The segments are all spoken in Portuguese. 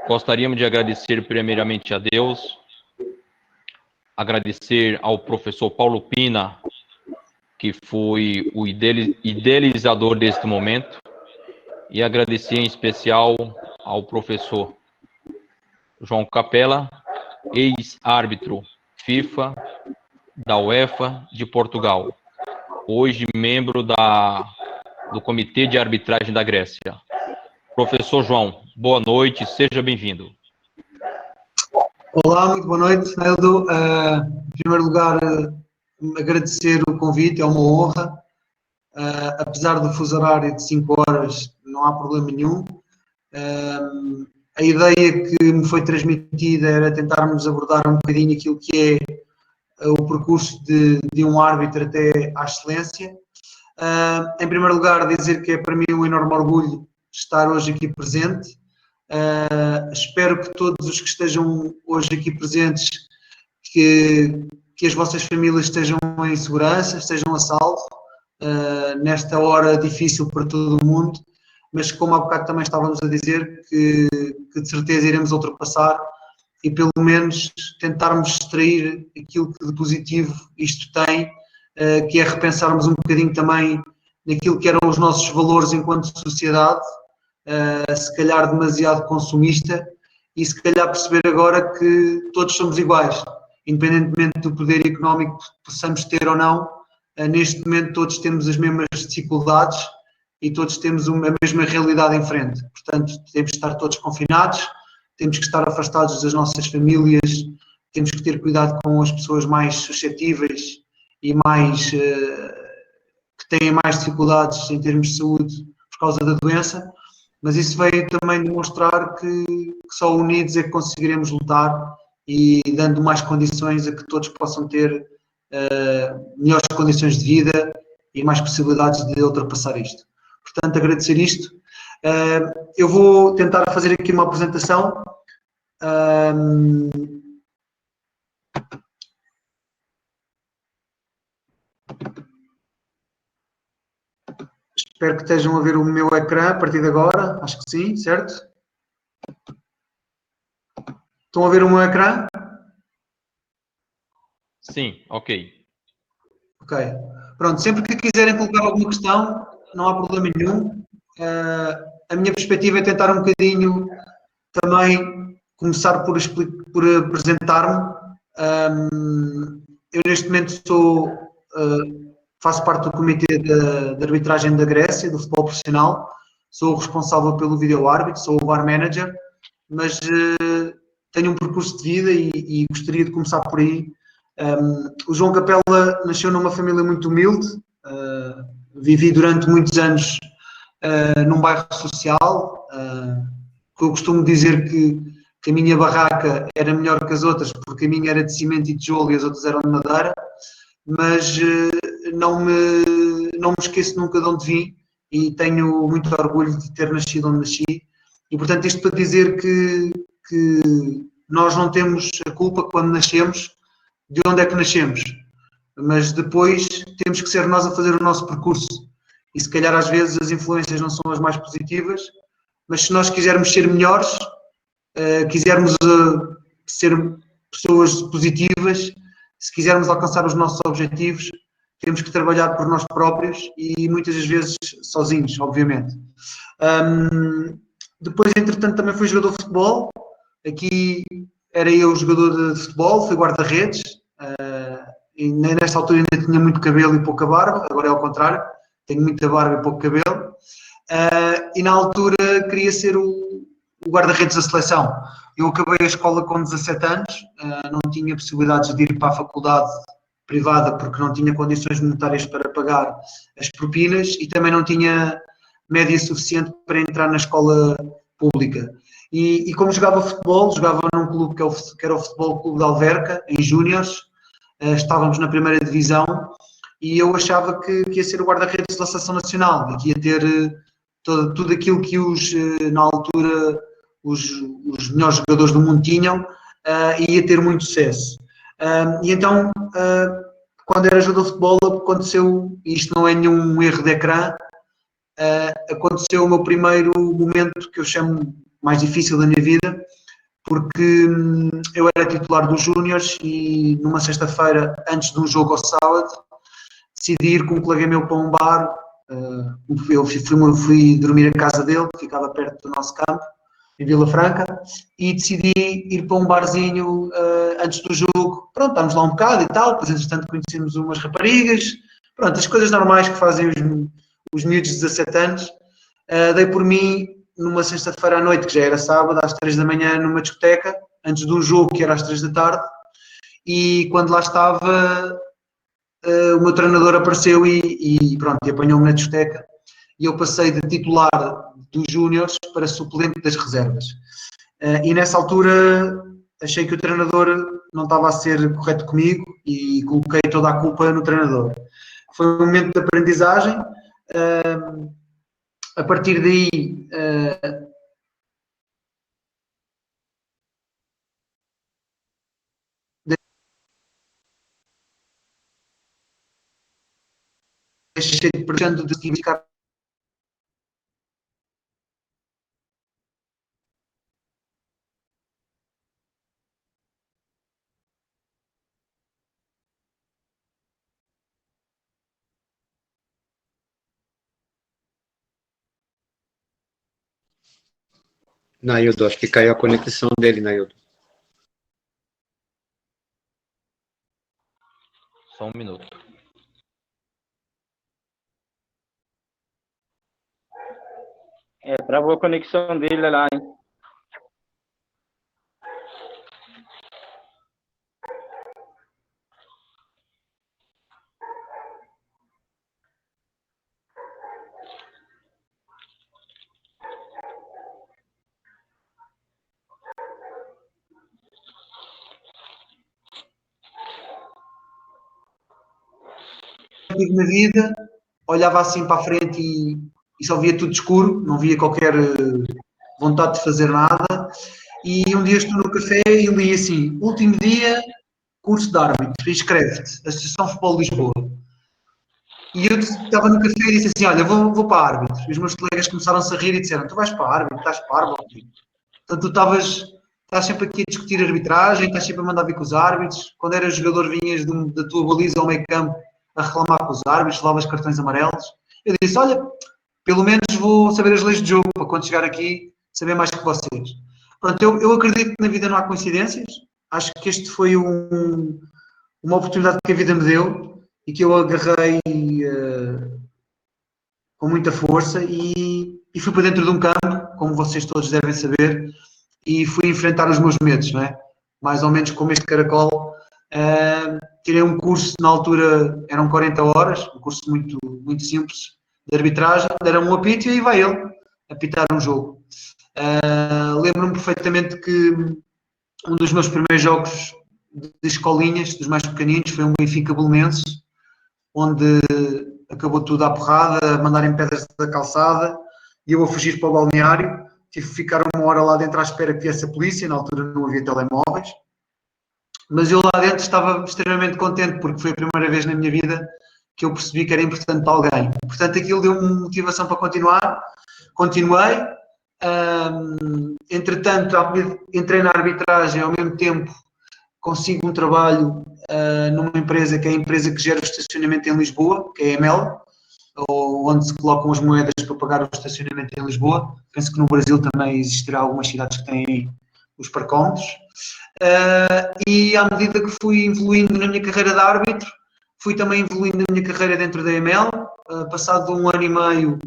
Gostaríamos de agradecer primeiramente a Deus, agradecer ao professor Paulo Pina, que foi o idealizador deste momento, e agradecer em especial ao professor João Capella, ex-árbitro FIFA da UEFA de Portugal, hoje membro do Comitê de Arbitragem da Grécia. Professor João, boa noite, seja bem-vindo. Olá, muito boa noite, Eldo. Em primeiro lugar, agradecer o convite, é uma honra. Apesar do fuso horário de 5 horas, não há problema nenhum. A ideia que me foi transmitida era tentarmos abordar um bocadinho aquilo que é o percurso de um árbitro até à excelência. Em primeiro lugar, dizer que é para mim um enorme orgulho estar hoje aqui presente. Espero que todos os que estejam hoje aqui presentes, que as vossas famílias estejam em segurança, estejam a salvo, nesta hora difícil para todo o mundo, mas como há bocado também estávamos a dizer, que de certeza iremos ultrapassar e pelo menos tentarmos extrair aquilo que de positivo isto tem, que é repensarmos um bocadinho também naquilo que eram os nossos valores enquanto sociedade, se calhar demasiado consumista, e se calhar perceber agora que todos somos iguais, independentemente do poder económico que possamos ter ou não. Neste momento todos temos as mesmas dificuldades e todos temos a mesma realidade em frente. Portanto, temos que estar todos confinados, temos que estar afastados das nossas famílias, temos que ter cuidado com as pessoas mais suscetíveis e mais que têm mais dificuldades em termos de saúde por causa da doença, mas isso veio também demonstrar que só unidos é que conseguiremos lutar e dando mais condições a que todos possam ter melhores condições de vida e mais possibilidades de ultrapassar isto. Portanto, agradecer isto. Eu vou tentar fazer aqui uma apresentação. Espero que estejam a ver o meu ecrã a partir de agora. Acho que sim, certo? Estão a ver o meu ecrã? Sim, ok. Ok. Pronto, sempre que quiserem colocar alguma questão, não há problema nenhum. A minha perspectiva é tentar um bocadinho também começar por apresentar-me. Eu neste momento faço parte do Comitê de Arbitragem da Grécia, do futebol profissional. Sou o responsável pelo vídeo-árbitro, sou o VAR manager, mas tenho um percurso de vida e gostaria de começar por aí. O João Capella nasceu numa família muito humilde, vivi durante muitos anos num bairro social, que eu costumo dizer que a minha barraca era melhor que as outras, porque a minha era de cimento e tijolo e as outras eram de madeira, mas não me esqueço nunca de onde vim e tenho muito orgulho de ter nascido onde nasci. E portanto isto para dizer que nós não temos a culpa quando nascemos de onde é que nascemos, mas depois temos que ser nós a fazer o nosso percurso. E se calhar às vezes as influências não são as mais positivas, mas se nós quisermos ser melhores, quisermos ser pessoas positivas, se quisermos alcançar os nossos objetivos, temos que trabalhar por nós próprios e muitas das vezes sozinhos, obviamente. Depois, entretanto, também fui jogador de futebol. Aqui era eu jogador de futebol, fui guarda-redes. E nesta altura ainda tinha muito cabelo e pouca barba, agora é ao contrário, tenho muita barba e pouco cabelo. E na altura queria ser o guarda-redes da seleção. Eu acabei a escola com 17 anos, não tinha possibilidades de ir para a faculdade privada porque não tinha condições monetárias para pagar as propinas e também não tinha média suficiente para entrar na escola pública. E como jogava futebol, jogava num clube que era o Futebol Clube de Alverca, em Júniores, estávamos na primeira divisão e eu achava que ia ser o guarda-redes da Seleção Nacional, que ia ter tudo aquilo que na altura os melhores jogadores do mundo tinham, e ia ter muito sucesso. E então, quando era jogador de futebol, aconteceu, e isto não é nenhum erro de ecrã, aconteceu o meu primeiro momento que eu chamo mais difícil da minha vida, porque eu era titular dos Júniores e numa sexta-feira, antes de um jogo ao sábado, decidi ir com um colega meu para um bar. Eu fui dormir à casa dele, que ficava perto do nosso campo, em Vila Franca, e decidi ir para um barzinho antes do jogo. Pronto, estávamos lá um bocado e tal, depois entretanto conhecemos umas raparigas, pronto, as coisas normais que fazem os miúdos de 17 anos. Dei por mim numa sexta-feira à noite, que já era sábado, às 3 da manhã, numa discoteca, antes de um jogo que era às 3 da tarde, e quando lá estava, o meu treinador apareceu e pronto, e apanhou-me na discoteca, e eu passei de titular dos Júniores para suplente das reservas. E nessa altura achei que o treinador não estava a ser correto comigo e coloquei toda a culpa no treinador. Foi um momento de aprendizagem. A partir daí, deixei de pretendo de ficar. Naildo, acho que caiu a conexão dele, Naildo. Só um minuto. Travou a conexão dele lá, hein? Na vida, olhava assim para a frente e só via tudo escuro, não via qualquer vontade de fazer nada. E um dia estou no café e li assim: último dia, curso de árbitro, inscreve-te, Associação Futebol de Lisboa. E eu estava no café e disse assim: olha, vou para árbitro. E os meus colegas começaram-se a rir e disseram: tu vais para árbitro, estás parvo. Portanto, tu estás sempre aqui a discutir arbitragem, estás sempre a mandar vir com os árbitros. Quando eras jogador, vinhas da tua baliza ao meio campo a reclamar com os árbitros, levavas cartões amarelos. Eu disse: olha, pelo menos vou saber as leis de jogo para quando chegar aqui saber mais que vocês. Pronto, eu acredito que na vida não há coincidências. Acho que este foi uma oportunidade que a vida me deu e que eu agarrei com muita força e fui para dentro de um campo, como vocês todos devem saber, e fui enfrentar os meus medos, não é? Mais ou menos como este caracol. Tirei um curso, na altura eram 40 horas, um curso muito, muito simples de arbitragem, deram um apito e aí vai ele apitar um jogo. Lembro-me perfeitamente que um dos meus primeiros jogos de escolinhas, dos mais pequeninos, foi um Benfica Belenenses, onde acabou tudo à porrada, a mandarem pedras da calçada e eu a fugir para o balneário. Tive que ficar uma hora lá dentro à espera que viesse a polícia, na altura não havia telemóveis. Mas eu lá dentro estava extremamente contente porque foi a primeira vez na minha vida que eu percebi que era importante para alguém. Portanto, aquilo deu-me motivação para continuar. Continuei. Entretanto, entrei na arbitragem, ao mesmo tempo consigo um trabalho numa empresa que é a empresa que gera o estacionamento em Lisboa, que é a EML, onde se colocam as moedas para pagar o estacionamento em Lisboa. Penso que no Brasil também existirá algumas cidades que têm os parcómetros. E à medida que fui evoluindo na minha carreira de árbitro, fui também evoluindo na minha carreira dentro da EML. Passado um ano e meio,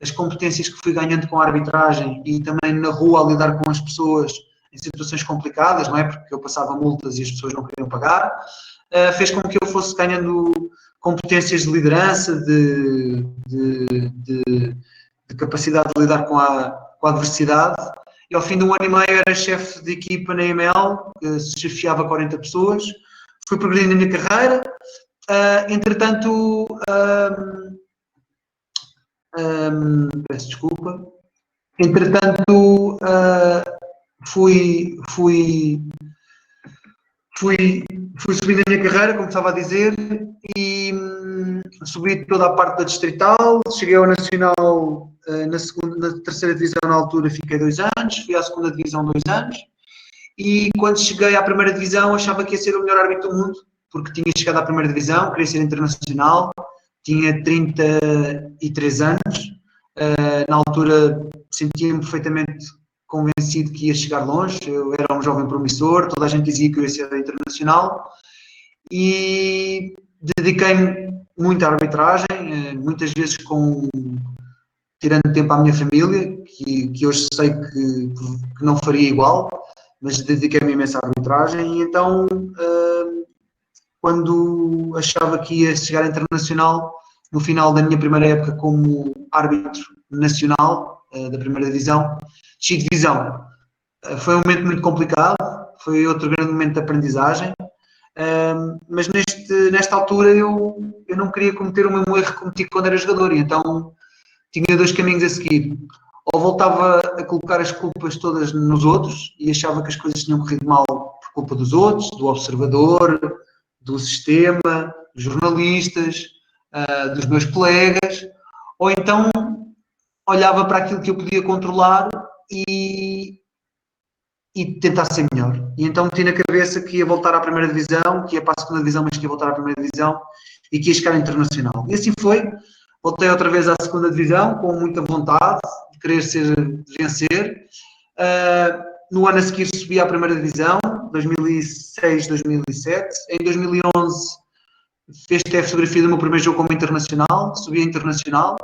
as competências que fui ganhando com a arbitragem e também na rua a lidar com as pessoas em situações complicadas, não é? Porque eu passava multas e as pessoas não queriam pagar, fez com que eu fosse ganhando competências de liderança, de capacidade de lidar com a adversidade. E ao fim de um ano e meio era chefe de equipa na EML, se chefiava 40 pessoas. Fui progredindo na minha carreira. Entretanto, peço desculpa. Entretanto, fui subindo na minha carreira, como estava a dizer, e subi toda a parte da distrital, cheguei ao nacional na terceira divisão na altura, fiquei 2 anos, fui à segunda divisão 2 anos, e quando cheguei à primeira divisão achava que ia ser o melhor árbitro do mundo, porque tinha chegado à primeira divisão, queria ser internacional, tinha 33 anos, na altura sentia-me perfeitamente convencido que ia chegar longe, eu era um jovem promissor, toda a gente dizia que eu ia ser internacional e dediquei-me muito à arbitragem, muitas vezes tirando tempo à minha família, que hoje sei que não faria igual, mas dediquei-me imenso à arbitragem e então quando achava que ia chegar internacional, no final da minha primeira época como árbitro nacional da primeira divisão, desci de divisão. Foi um momento muito complicado, foi outro grande momento de aprendizagem, mas nesta altura eu não queria cometer o mesmo erro que cometi quando era jogador, e então tinha dois caminhos a seguir. Ou voltava a colocar as culpas todas nos outros e achava que as coisas tinham corrido mal por culpa dos outros, do observador, do sistema, dos jornalistas, dos meus colegas, ou então olhava para aquilo que eu podia controlar e tentar ser melhor. E então meti na cabeça que ia voltar à primeira divisão, que ia para a segunda divisão, mas que ia voltar à primeira divisão e que ia chegar internacional. E assim foi. Voltei outra vez à segunda divisão, com muita vontade de querer vencer. No ano a seguir subi à primeira divisão, 2006, 2007. Em 2011 fiz até a fotografia do meu primeiro jogo como internacional, subi a internacional.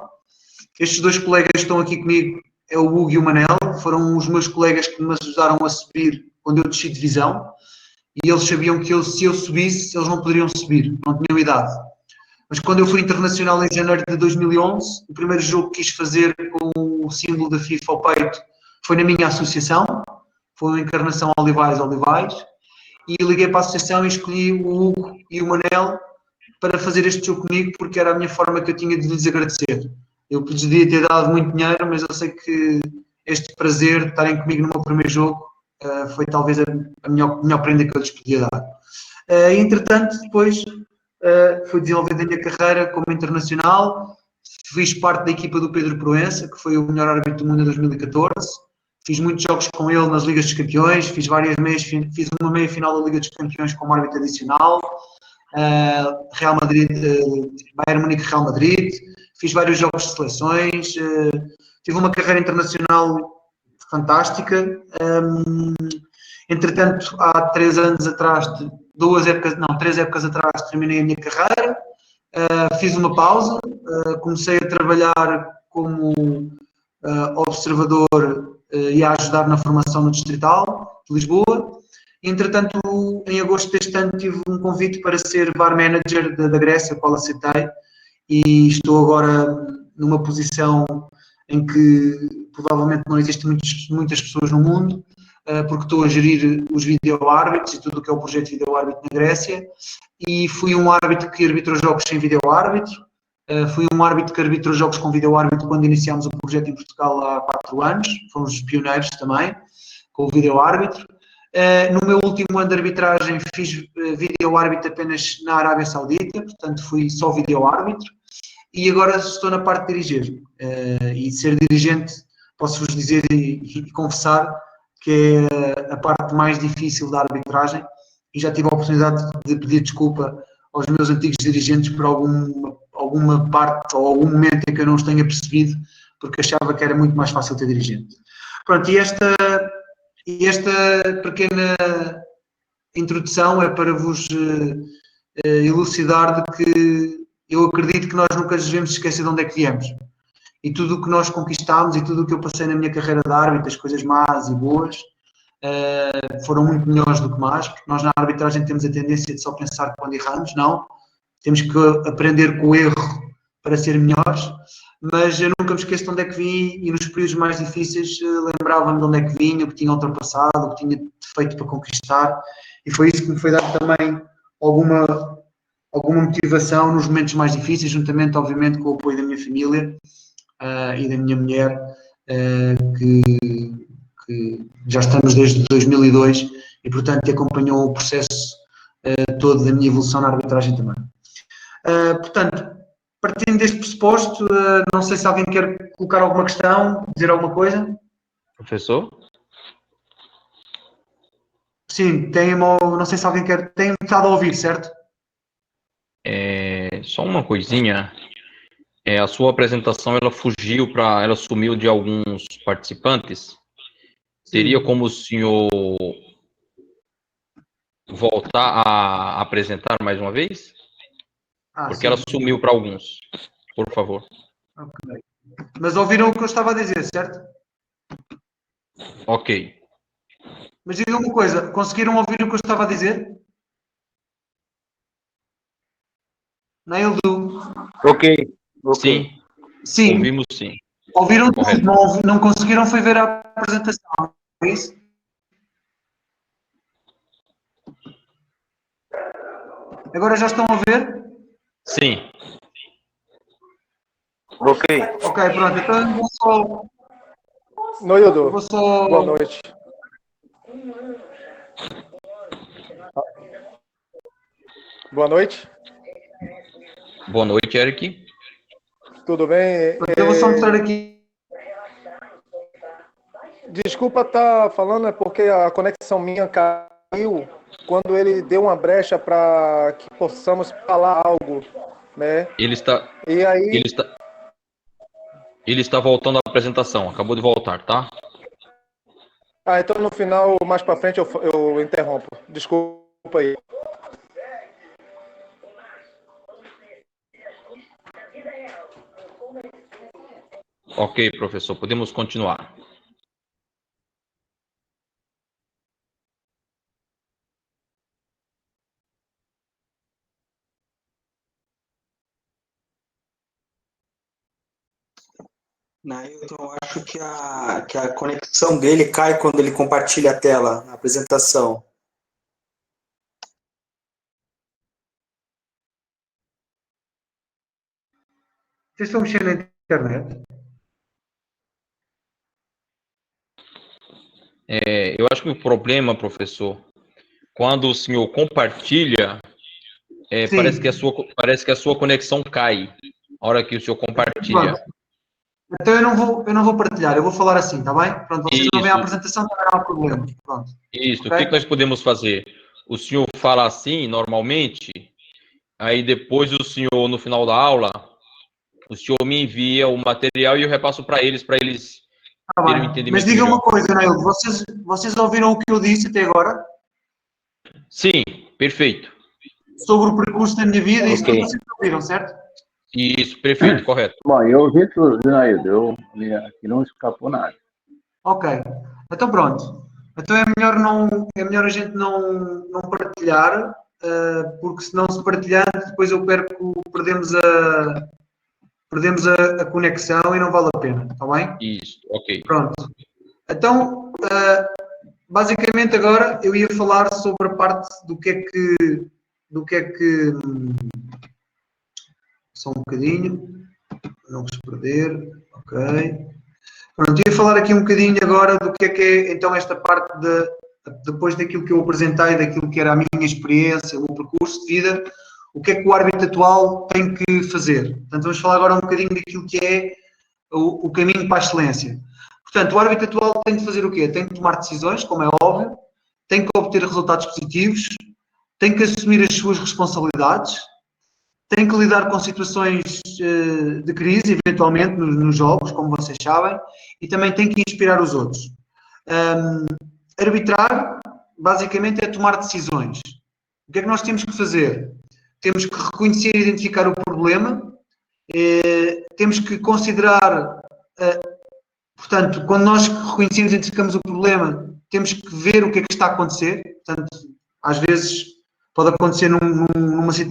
Estes dois colegas que estão aqui comigo é o Hugo e o Manel, foram os meus colegas que me ajudaram a subir quando eu desci de divisão, e eles sabiam que se eu subisse, eles não poderiam subir, não tinham idade. Mas quando eu fui internacional em janeiro de 2011, o primeiro jogo que quis fazer com o símbolo da FIFA ao peito foi na minha associação, foi a Encarnação Olivais, e liguei para a associação e escolhi o Hugo e o Manel para fazer este jogo comigo, porque era a minha forma que eu tinha de lhes agradecer. Eu podia ter dado muito dinheiro, mas eu sei que este prazer de estarem comigo no meu primeiro jogo foi talvez a melhor prenda que eu lhes podia dar. Entretanto, depois fui desenvolvendo a minha carreira como internacional, fiz parte da equipa do Pedro Proença, que foi o melhor árbitro do mundo em 2014. Fiz muitos jogos com ele nas Ligas dos Campeões, fiz uma meia-final da Liga dos Campeões como árbitro adicional, Real Madrid, Bayern Munique, Real Madrid, fiz vários jogos de seleções, tive uma carreira internacional fantástica. Entretanto, há 3 épocas atrás, terminei a minha carreira, fiz uma pausa, comecei a trabalhar como observador e a ajudar na formação no Distrital de Lisboa. Entretanto, em agosto deste ano tive um convite para ser bar manager da Grécia, o qual aceitei, e estou agora numa posição em que provavelmente não existem muitas pessoas no mundo, porque estou a gerir os vídeo-árbitros e tudo o que é o projeto de vídeo-árbitro na Grécia, e fui um árbitro que arbitrou jogos sem vídeo-árbitro, fui um árbitro que arbitrou jogos com vídeo-árbitro quando iniciámos o projeto em Portugal há 4 anos, fomos os pioneiros também, com o vídeo-árbitro. No meu último ano de arbitragem fiz vídeo-árbitro apenas na Arábia Saudita, portanto fui só vídeo-árbitro, e agora estou na parte de dirigir. E ser dirigente, posso-vos dizer e confessar que é a parte mais difícil da arbitragem, e já tive a oportunidade de pedir desculpa aos meus antigos dirigentes por alguma parte ou algum momento em que eu não os tenha percebido, porque achava que era muito mais fácil ter dirigente. Pronto, e esta pequena introdução é para vos elucidar de que eu acredito que nós nunca devemos esquecer de onde é que viemos. E tudo o que nós conquistámos e tudo o que eu passei na minha carreira de árbitro, as coisas más e boas, foram muito melhores do que más, porque nós na arbitragem temos a tendência de só pensar quando erramos, não. Temos que aprender com o erro para ser melhores, mas eu nunca me esqueço de onde é que vim e nos períodos mais difíceis lembrava-me de onde é que vim, o que tinha ultrapassado, o que tinha feito para conquistar, e foi isso que me foi dar também alguma motivação nos momentos mais difíceis, juntamente, obviamente, com o apoio da minha família e da minha mulher, que já estamos desde 2002 e, portanto, que acompanhou o processo todo da minha evolução na arbitragem também. Portanto, partindo deste pressuposto, não sei se alguém quer colocar alguma questão, dizer alguma coisa. Professor? Sim, não sei se alguém quer, tem estado a ouvir, certo? Só uma coisinha. A sua apresentação, ela sumiu de alguns participantes. Teria Sim. como o senhor voltar a apresentar mais uma vez? Porque ela Sim. sumiu para alguns. Por favor. Ok. Mas ouviram o que eu estava a dizer, certo? Ok. Mas digam uma coisa, conseguiram ouvir o que eu estava a dizer? Naildo? Ok, ok. Sim, Sim. ouvimos sim. Ouviram tudo, Correto. não conseguiram foi ver a apresentação, é isso? Agora já estão a ver? Sim. Ok. Ok, pronto, então eu vou Noildo, boa só. noite. Boa noite, Boa noite, Eric. tudo bem? Pronto, eu vou só mostrar aqui. Desculpa estar falando, é porque a conexão minha caiu quando ele deu uma brecha para que possamos falar algo, né? Ele está, E ele aí, está, ele está voltando à apresentação. Acabou de voltar, tá? então no final, mais para frente, eu interrompo. Desculpa aí. Ok, professor. Podemos continuar. Nailton, eu acho que a conexão dele cai quando ele compartilha a tela, a apresentação. Vocês estão mexendo na internet? Eu acho que o problema, professor, quando o senhor compartilha, Sim. parece que a sua conexão cai. A hora que o senhor compartilha. Pronto. Então eu não vou partilhar, eu vou falar assim, está bem? Pronto, vocês não veem a Isso, apresentação, também não há problema. Pronto. isso. O Ok? que nós podemos fazer? O senhor fala assim, normalmente, aí depois o senhor, no final da aula, o senhor me envia o material e eu repasso para eles Está terem um bem. Mas entendimento diga uma melhor. coisa, Nail, vocês ouviram o que eu disse até agora Sim, perfeito. sobre o percurso da minha vida? Isso tudo Ok. vocês ouviram, certo? Isso, perfeito, correto. Bom, eu ouvi tudo, Zinaído. Aqui não escapou nada. Ok. Então pronto. Então é melhor a gente não partilhar, porque senão se partilhando, depois perdemos a conexão e não vale a pena, está bem? Isso, ok. Pronto. Então, basicamente agora eu ia falar sobre a parte do que é que, só um bocadinho, não vos perder, ok. Pronto, ia falar aqui um bocadinho agora do que é então esta parte depois daquilo que eu apresentei, daquilo que era a minha experiência, o meu percurso de vida, o que é que o árbitro atual tem que fazer. Portanto, vamos falar agora um bocadinho daquilo que é o caminho para a excelência. Portanto, o árbitro atual tem de fazer o quê? Tem que tomar decisões, como é óbvio, tem que obter resultados positivos, tem que assumir as suas responsabilidades, tem que lidar com situações de crise, eventualmente, nos jogos, como vocês sabem, e também tem que inspirar os outros. Arbitrar, basicamente, é tomar decisões. O que é que nós temos que fazer? Temos que reconhecer e identificar o problema, temos que considerar, portanto, quando nós reconhecemos e identificamos o problema, temos que ver o que é que está a acontecer. Portanto, às vezes pode acontecer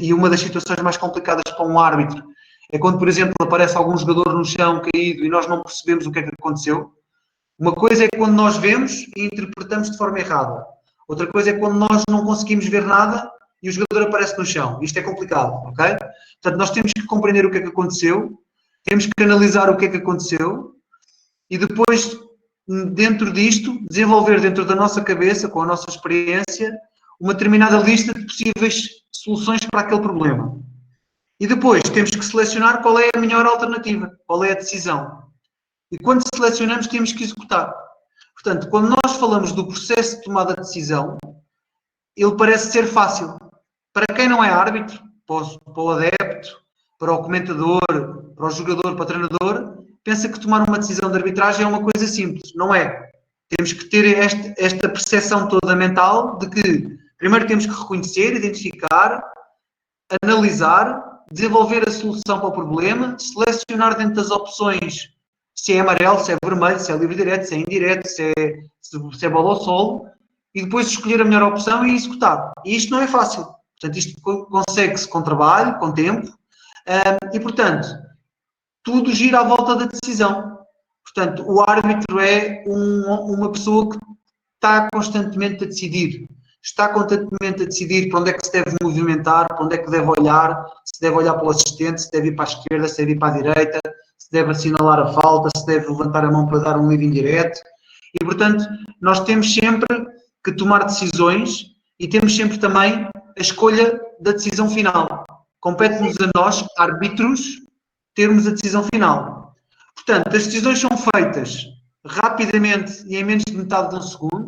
e uma das situações mais complicadas para um árbitro é quando, por exemplo, aparece algum jogador no chão caído e nós não percebemos o que é que aconteceu. Uma coisa é quando nós vemos e interpretamos de forma errada. Outra coisa é quando nós não conseguimos ver nada e o jogador aparece no chão. Isto é complicado, ok? Portanto, nós temos que compreender o que é que aconteceu, temos que analisar o que é que aconteceu e depois, dentro disto, desenvolver dentro da nossa cabeça, com a nossa experiência, uma determinada lista de possíveis soluções para aquele problema. E depois temos que selecionar qual é a melhor alternativa, qual é a decisão. E quando selecionamos, temos que executar. Portanto, quando nós falamos do processo de tomada de decisão, ele parece ser fácil. Para quem não é árbitro, para o adepto, para o comentador, para o jogador, para o treinador, pensa que tomar uma decisão de arbitragem é uma coisa simples. Não é. Temos que ter esta percepção toda mental de que primeiro temos que reconhecer, identificar, analisar, desenvolver a solução para o problema, selecionar dentro das opções se é amarelo, se é vermelho, se é livre direto, se é indireto, se é bola ao solo, e depois escolher a melhor opção e executar. E isto não é fácil. Portanto, isto consegue-se com trabalho, com tempo, e, portanto, tudo gira à volta da decisão. Portanto, o árbitro é uma pessoa que está constantemente a decidir. Está constantemente a decidir para onde é que se deve movimentar, para onde é que deve olhar, se deve olhar para o assistente, se deve ir para a esquerda, se deve ir para a direita, se deve assinalar a falta, se deve levantar a mão para dar um livre indireto. E, portanto, nós temos sempre que tomar decisões e temos sempre também a escolha da decisão final. Compete-nos a nós, árbitros, termos a decisão final. Portanto, as decisões são feitas rapidamente e em menos de metade de um segundo,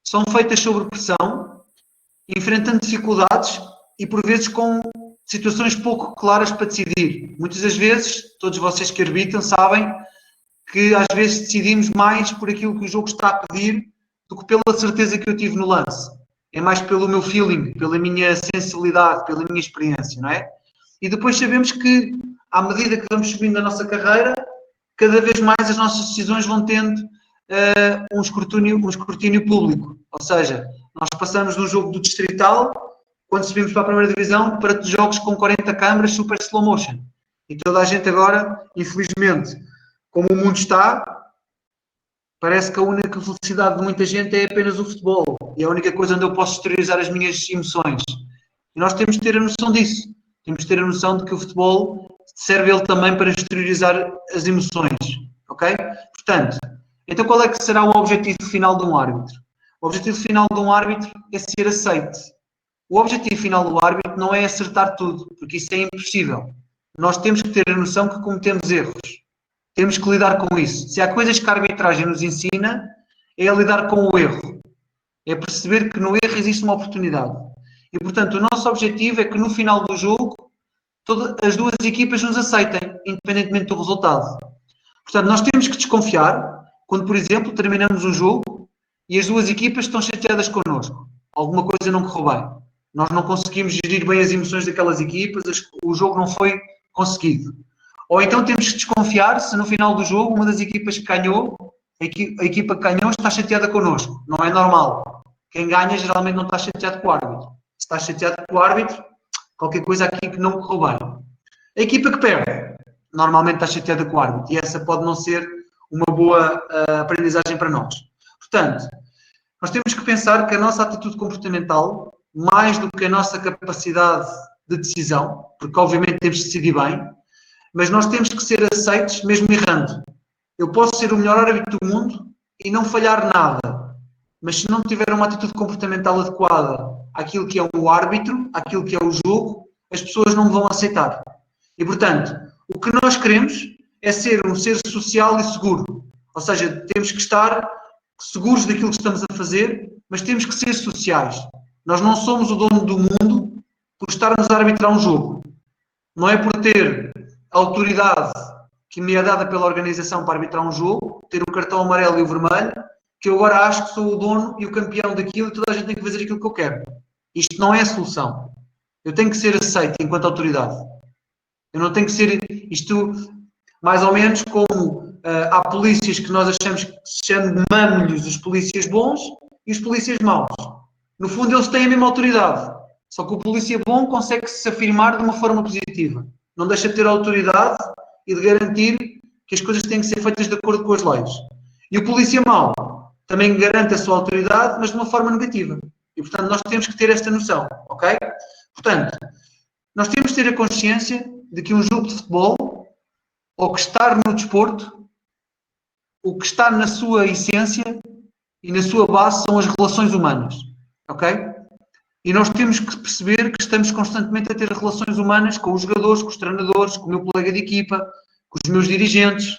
são feitas sob pressão, enfrentando dificuldades e, por vezes, com situações pouco claras para decidir. Muitas das vezes, todos vocês que arbitram sabem que às vezes decidimos mais por aquilo que o jogo está a pedir do que pela certeza que eu tive no lance. É mais pelo meu feeling, pela minha sensibilidade, pela minha experiência, não é? E depois sabemos que, à medida que vamos subindo na nossa carreira, cada vez mais as nossas decisões vão tendo um escrutínio público. Ou seja, nós passamos de um jogo do distrital, quando subimos para a primeira divisão, para jogos com 40 câmaras super slow motion. E toda a gente agora, infelizmente, como o mundo está, parece que a única felicidade de muita gente é apenas o futebol. E é a única coisa onde eu posso exteriorizar as minhas emoções. E nós temos de ter a noção disso. Temos de ter a noção de que o futebol serve ele também para exteriorizar as emoções. Ok? Portanto, então qual é que será o objetivo final de um árbitro? O objetivo final de um árbitro é ser aceite. O objetivo final do árbitro não é acertar tudo, porque isso é impossível. Nós temos que ter a noção que cometemos erros. Temos que lidar com isso. Se há coisas que a arbitragem nos ensina, é a lidar com o erro. É perceber que no erro existe uma oportunidade. E, portanto, o nosso objetivo é que no final do jogo, todas as duas equipas nos aceitem, independentemente do resultado. Portanto, nós temos que desconfiar quando, por exemplo, terminamos um jogo e as duas equipas estão chateadas connosco. Alguma coisa não correu bem. Nós não conseguimos gerir bem as emoções daquelas equipas, o jogo não foi conseguido. Ou então temos que desconfiar se no final do jogo uma das equipas que ganhou, a equipa que ganhou está chateada connosco. Não é normal. Quem ganha geralmente não está chateado com o árbitro. Se está chateado com o árbitro, qualquer coisa aqui que não correu bem. A equipa que perde, normalmente está chateada com o árbitro. E essa pode não ser uma boa aprendizagem para nós. Portanto, nós temos que pensar que a nossa atitude comportamental, mais do que a nossa capacidade de decisão, porque obviamente temos de decidir bem, mas nós temos que ser aceitos mesmo errando. Eu posso ser o melhor árbitro do mundo e não falhar nada, mas se não tiver uma atitude comportamental adequada àquilo que é o árbitro, àquilo que é o jogo, as pessoas não me vão aceitar. E, portanto, o que nós queremos é ser um ser social e seguro. Ou seja, temos que estar seguros daquilo que estamos a fazer, mas temos que ser sociais. Nós não somos o dono do mundo por estarmos a arbitrar um jogo. Não é por ter a autoridade que me é dada pela organização para arbitrar um jogo, ter o cartão amarelo e o vermelho, que eu agora acho que sou o dono e o campeão daquilo e toda a gente tem que fazer aquilo que eu quero. Isto não é a solução. Eu tenho que ser aceito enquanto autoridade. Eu não tenho que ser isto mais ou menos como há polícias que nós achamos que chamamos-lhes os polícias bons e os polícias maus. No fundo eles têm a mesma autoridade. Só que o polícia bom consegue se afirmar de uma forma positiva. Não deixa de ter a autoridade e de garantir que as coisas têm que ser feitas de acordo com as leis. E o polícia mau também garante a sua autoridade, mas de uma forma negativa. E, portanto, nós temos que ter esta noção, ok? Portanto, nós temos que ter a consciência de que um jogo de futebol, ou que estar no desporto, o que está na sua essência e na sua base são as relações humanas, ok? E nós temos que perceber que estamos constantemente a ter relações humanas com os jogadores, com os treinadores, com o meu colega de equipa, com os meus dirigentes,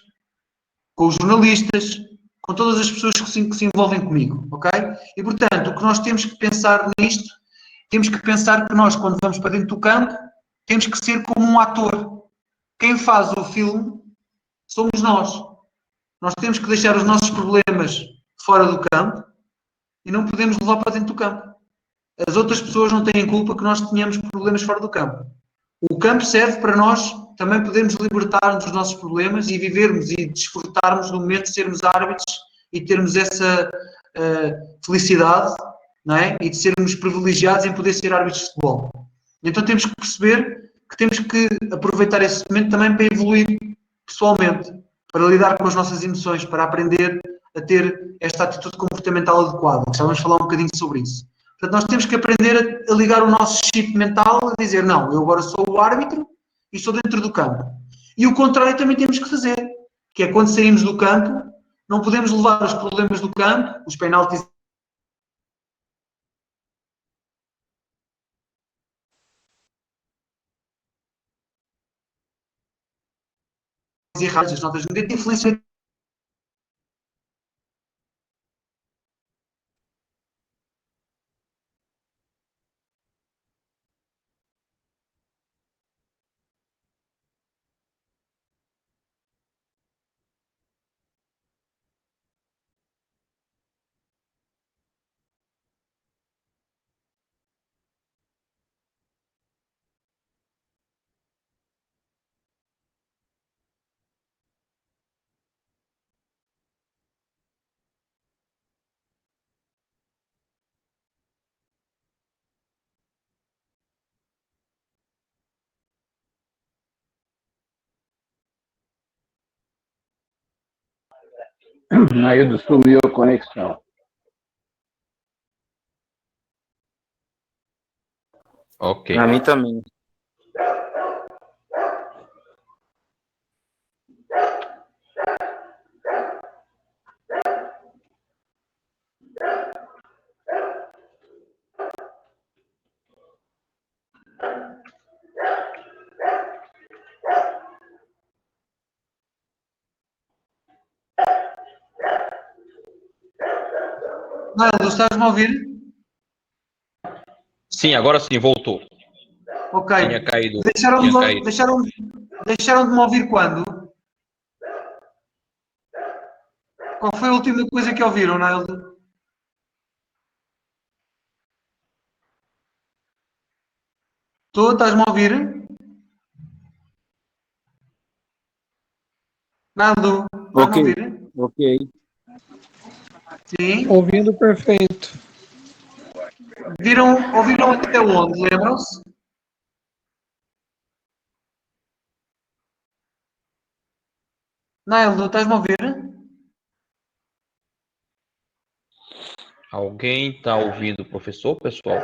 com os jornalistas, com todas as pessoas que se envolvem comigo, ok? E, portanto, o que nós temos que pensar nisto, temos que pensar que nós, quando vamos para dentro do campo, temos que ser como um ator. Quem faz o filme somos nós. Nós temos que deixar os nossos problemas fora do campo e não podemos levar para dentro do campo. As outras pessoas não têm culpa que nós tenhamos problemas fora do campo. O campo serve para nós também podermos libertar-nos dos nossos problemas e vivermos e desfrutarmos do momento de sermos árbitros e termos essa felicidade, não é? E de sermos privilegiados em poder ser árbitros de futebol. Então temos que perceber que temos que aproveitar esse momento também para evoluir pessoalmente, para lidar com as nossas emoções, para aprender a ter esta atitude comportamental adequada. Já vamos falar um bocadinho sobre isso. Portanto, nós temos que aprender a ligar o nosso chip mental, a dizer, não, eu agora sou o árbitro e estou dentro do campo. E o contrário também temos que fazer, que é quando saímos do campo, não podemos levar os problemas do campo, os penaltis erradas, as notas negativas, influenciam Naildo, sumiu a conexão. Ok. Pra mim também. Naldo, estás-me a ouvir? Sim, agora sim, voltou. Ok. Tinha caído. Deixaram de me ouvir quando? Qual foi a última coisa que ouviram, Naldo? Estás-me a ouvir? Naldo, estás-me a Ok, ouvir? ok. Sim. Ouvindo perfeito. Ouviram até onde, lembram-se? Naldo, estás-me a ouvir? Alguém está ouvindo o professor, pessoal?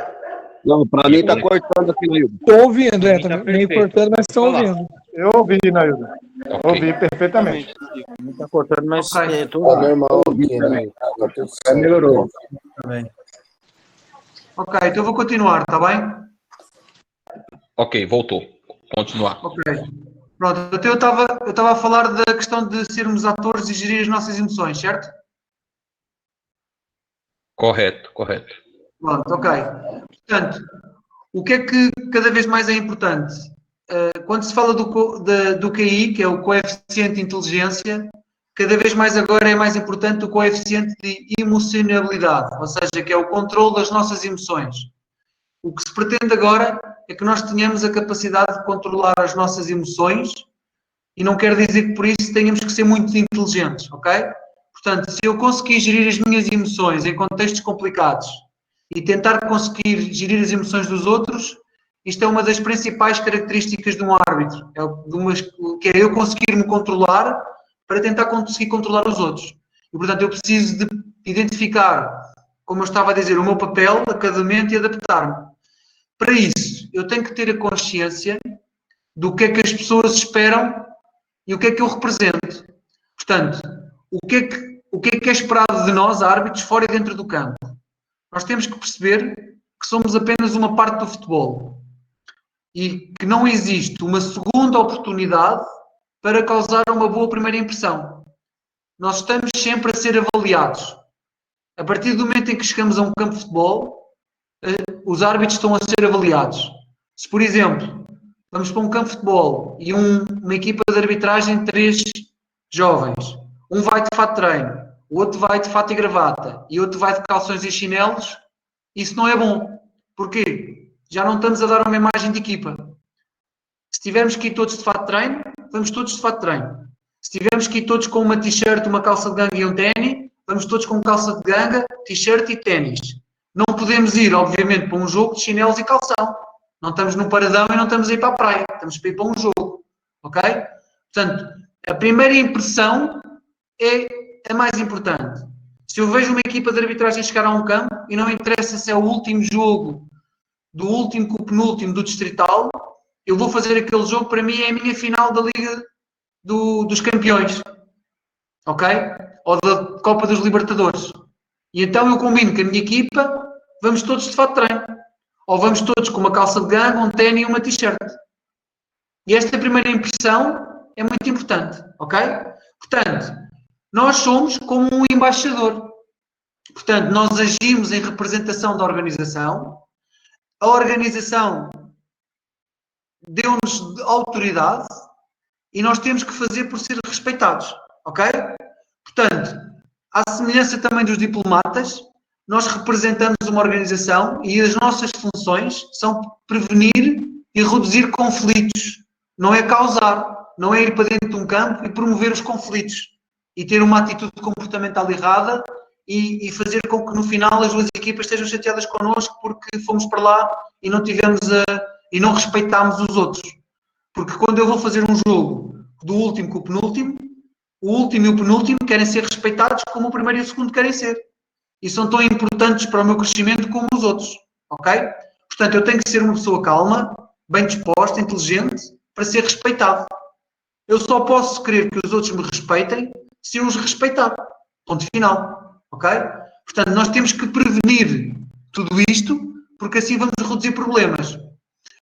Não, para mim está cortando aqui, Naildo. Estou ouvindo, Pra mim tá também. Meio perfeito. cortando, mas estou Pode falar. ouvindo. Eu ouvi, Naildo. Ok. Ouvi perfeitamente. Não tá cortando, mas Ok. tô Tá normal aqui, né? Tá tudo certo. Melhorou. também. Ok, então eu vou continuar, está bem? Ok, voltou. Continuar. Ok. Pronto, então eu estava a falar da questão de sermos atores e gerir as nossas emoções, certo? Correto, correto. Pronto, ok. Portanto, o que é que cada vez mais é importante? Quando se fala do QI, que é o coeficiente de inteligência, cada vez mais agora é mais importante o coeficiente de emocionalidade, ou seja, que é o controle das nossas emoções. O que se pretende agora é que nós tenhamos a capacidade de controlar as nossas emoções e não quer dizer que por isso tenhamos que ser muito inteligentes, ok? Portanto, se eu conseguir gerir as minhas emoções em contextos complicados e tentar conseguir gerir as emoções dos outros, isto é uma das principais características de um árbitro, que é eu conseguir me controlar para tentar conseguir controlar os outros. E, portanto, eu preciso de identificar, como eu estava a dizer, o meu papel a cada momento e adaptar-me. Para isso, eu tenho que ter a consciência do que é que as pessoas esperam e o que é que eu represento. Portanto, o que é que é esperado de nós, árbitros, fora e dentro do campo? Nós temos que perceber que somos apenas uma parte do futebol e que não existe uma segunda oportunidade para causar uma boa primeira impressão. nós estamos sempre a ser avaliados. A partir do momento em que chegamos a um campo de futebol, os árbitros estão a ser avaliados. Se, por exemplo, vamos para um campo de futebol e uma equipa de arbitragem, 3 jovens, um vai de fato de treino, o outro vai de fato e gravata e o outro vai de calções e chinelos, isso não é bom. Porquê? Já não estamos a dar uma imagem de equipa. Se tivermos que ir todos de fato de treino, vamos todos de fato de treino. Se tivermos que ir todos com uma t-shirt, uma calça de ganga e um ténis, vamos todos com calça de ganga, t-shirt e ténis. Não podemos ir, obviamente, para um jogo de chinelos e calção. Não estamos no paradão e não estamos a ir para a praia. Estamos a ir para um jogo. Ok? Portanto, a primeira impressão é a mais importante. Se eu vejo uma equipa de arbitragem chegar a um campo e não interessa se é o último jogo do último com o penúltimo do distrital, eu vou fazer aquele jogo, para mim é a minha final da Liga dos Campeões. Ok? Ou da Copa dos Libertadores. E então eu combino com a minha equipa, vamos todos de fato de treino. Ou vamos todos com uma calça de ganga, um ténis e uma t-shirt. E esta primeira impressão é muito importante. Ok? Portanto, nós somos como um embaixador. Portanto, nós agimos em representação da organização. A organização deu-nos autoridade e nós temos que fazer por ser respeitados. Ok? Portanto, à semelhança também dos diplomatas, nós representamos uma organização e as nossas funções são prevenir e reduzir conflitos. Não é causar, não é ir para dentro de um campo e promover os conflitos e ter uma atitude comportamental errada e fazer com que no final as duas equipas estejam chateadas connosco porque fomos para lá e não tivemos e não respeitámos os outros. Porque quando eu vou fazer um jogo do último com o penúltimo, o último e o penúltimo querem ser respeitados como o primeiro e o segundo querem ser. E são tão importantes para o meu crescimento como os outros. Ok? Portanto, eu tenho que ser uma pessoa calma, bem disposta, inteligente, para ser respeitado. Eu só posso querer que os outros me respeitem se eu os respeitar. Ponto final. Ok? Portanto, nós temos que prevenir tudo isto, porque assim vamos reduzir problemas.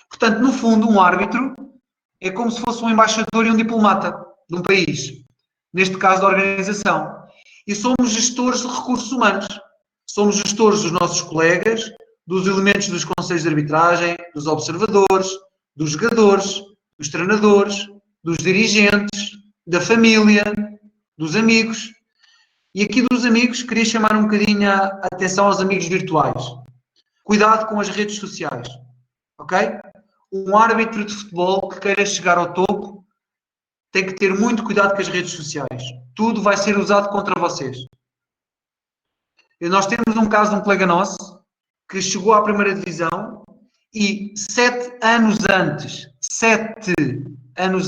Portanto, no fundo, um árbitro é como se fosse um embaixador e um diplomata de um país. Neste caso, da organização. E somos gestores de recursos humanos. Somos gestores dos nossos colegas, dos elementos dos conselhos de arbitragem, dos observadores, dos jogadores, dos treinadores, dos dirigentes, da família, dos amigos. E aqui dos amigos, queria chamar um bocadinho a atenção aos amigos virtuais. Cuidado com as redes sociais. Ok? Um árbitro de futebol que queira chegar ao topo tem que ter muito cuidado com as redes sociais. Tudo vai ser usado contra vocês. E nós temos um caso de um colega nosso que chegou à primeira divisão e 7 anos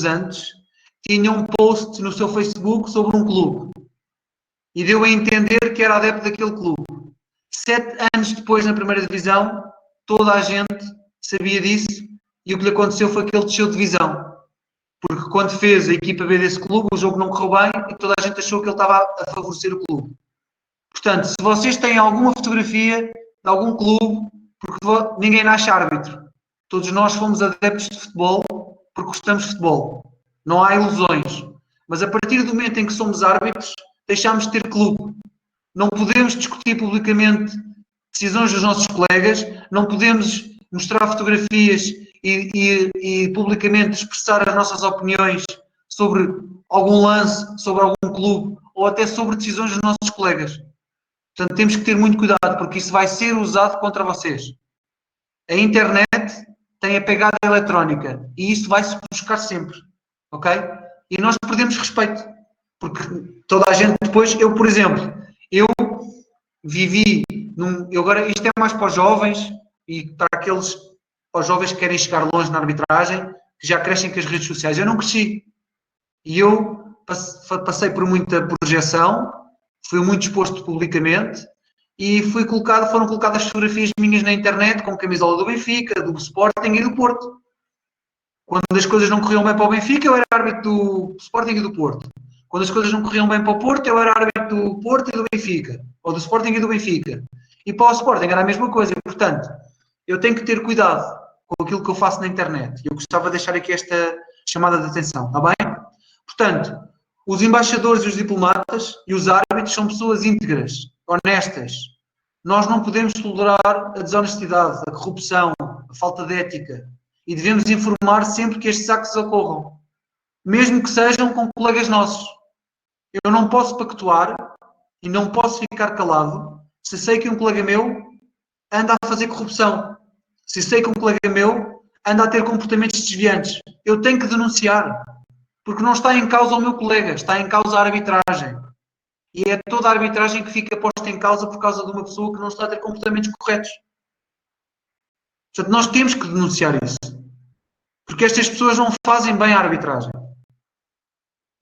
antes, tinha um post no seu Facebook sobre um clube. E deu a entender que era adepto daquele clube. 7 anos depois, na primeira divisão, toda a gente sabia disso e o que lhe aconteceu foi que ele desceu de divisão. Porque quando fez a equipa B desse clube, o jogo não correu bem e toda a gente achou que ele estava a favorecer o clube. Portanto, se vocês têm alguma fotografia de algum clube, porque ninguém nasce árbitro. Todos nós fomos adeptos de futebol porque gostamos de futebol. Não há ilusões. Mas a partir do momento em que somos árbitros, deixamos de ter clube. Não podemos discutir publicamente decisões dos nossos colegas, não podemos mostrar fotografias e publicamente expressar as nossas opiniões sobre algum lance, sobre algum clube ou até sobre decisões dos nossos colegas. Portanto, temos que ter muito cuidado porque isso vai ser usado contra vocês. A internet tem a pegada eletrónica e isso vai-se buscar sempre. Ok? E nós perdemos respeito. Porque toda a gente depois... Eu, por exemplo, eu vivi... agora, isto é mais para os jovens e para aqueles... Para os jovens que querem chegar longe na arbitragem, que já crescem com as redes sociais. Eu não cresci. E eu passei por muita projeção, fui muito exposto publicamente e foram colocadas fotografias minhas na internet com camisola do Benfica, do Sporting e do Porto. Quando as coisas não corriam bem para o Benfica, eu era árbitro do Sporting e do Porto. Quando as coisas não corriam bem para o Porto, eu era árbitro do Porto e do Benfica. Ou do Sporting e do Benfica. E para o Sporting era a mesma coisa. Portanto, eu tenho que ter cuidado com aquilo que eu faço na internet. Eu gostava de deixar aqui esta chamada de atenção. Está bem? Portanto, Os embaixadores e os diplomatas e os árbitros são pessoas íntegras, honestas. Nós não podemos tolerar a desonestidade, a corrupção, a falta de ética. E devemos informar sempre que estes actos ocorram, mesmo que sejam com colegas nossos. Eu não posso pactuar e não posso ficar calado se sei que um colega meu anda a fazer corrupção, se sei que um colega meu anda a ter comportamentos desviantes. Eu tenho que denunciar, porque não está em causa o meu colega, está em causa a arbitragem. E é toda a arbitragem que fica posta em causa por causa de uma pessoa que não está a ter comportamentos corretos. Portanto, nós temos que denunciar isso. Porque estas pessoas não fazem bem a arbitragem.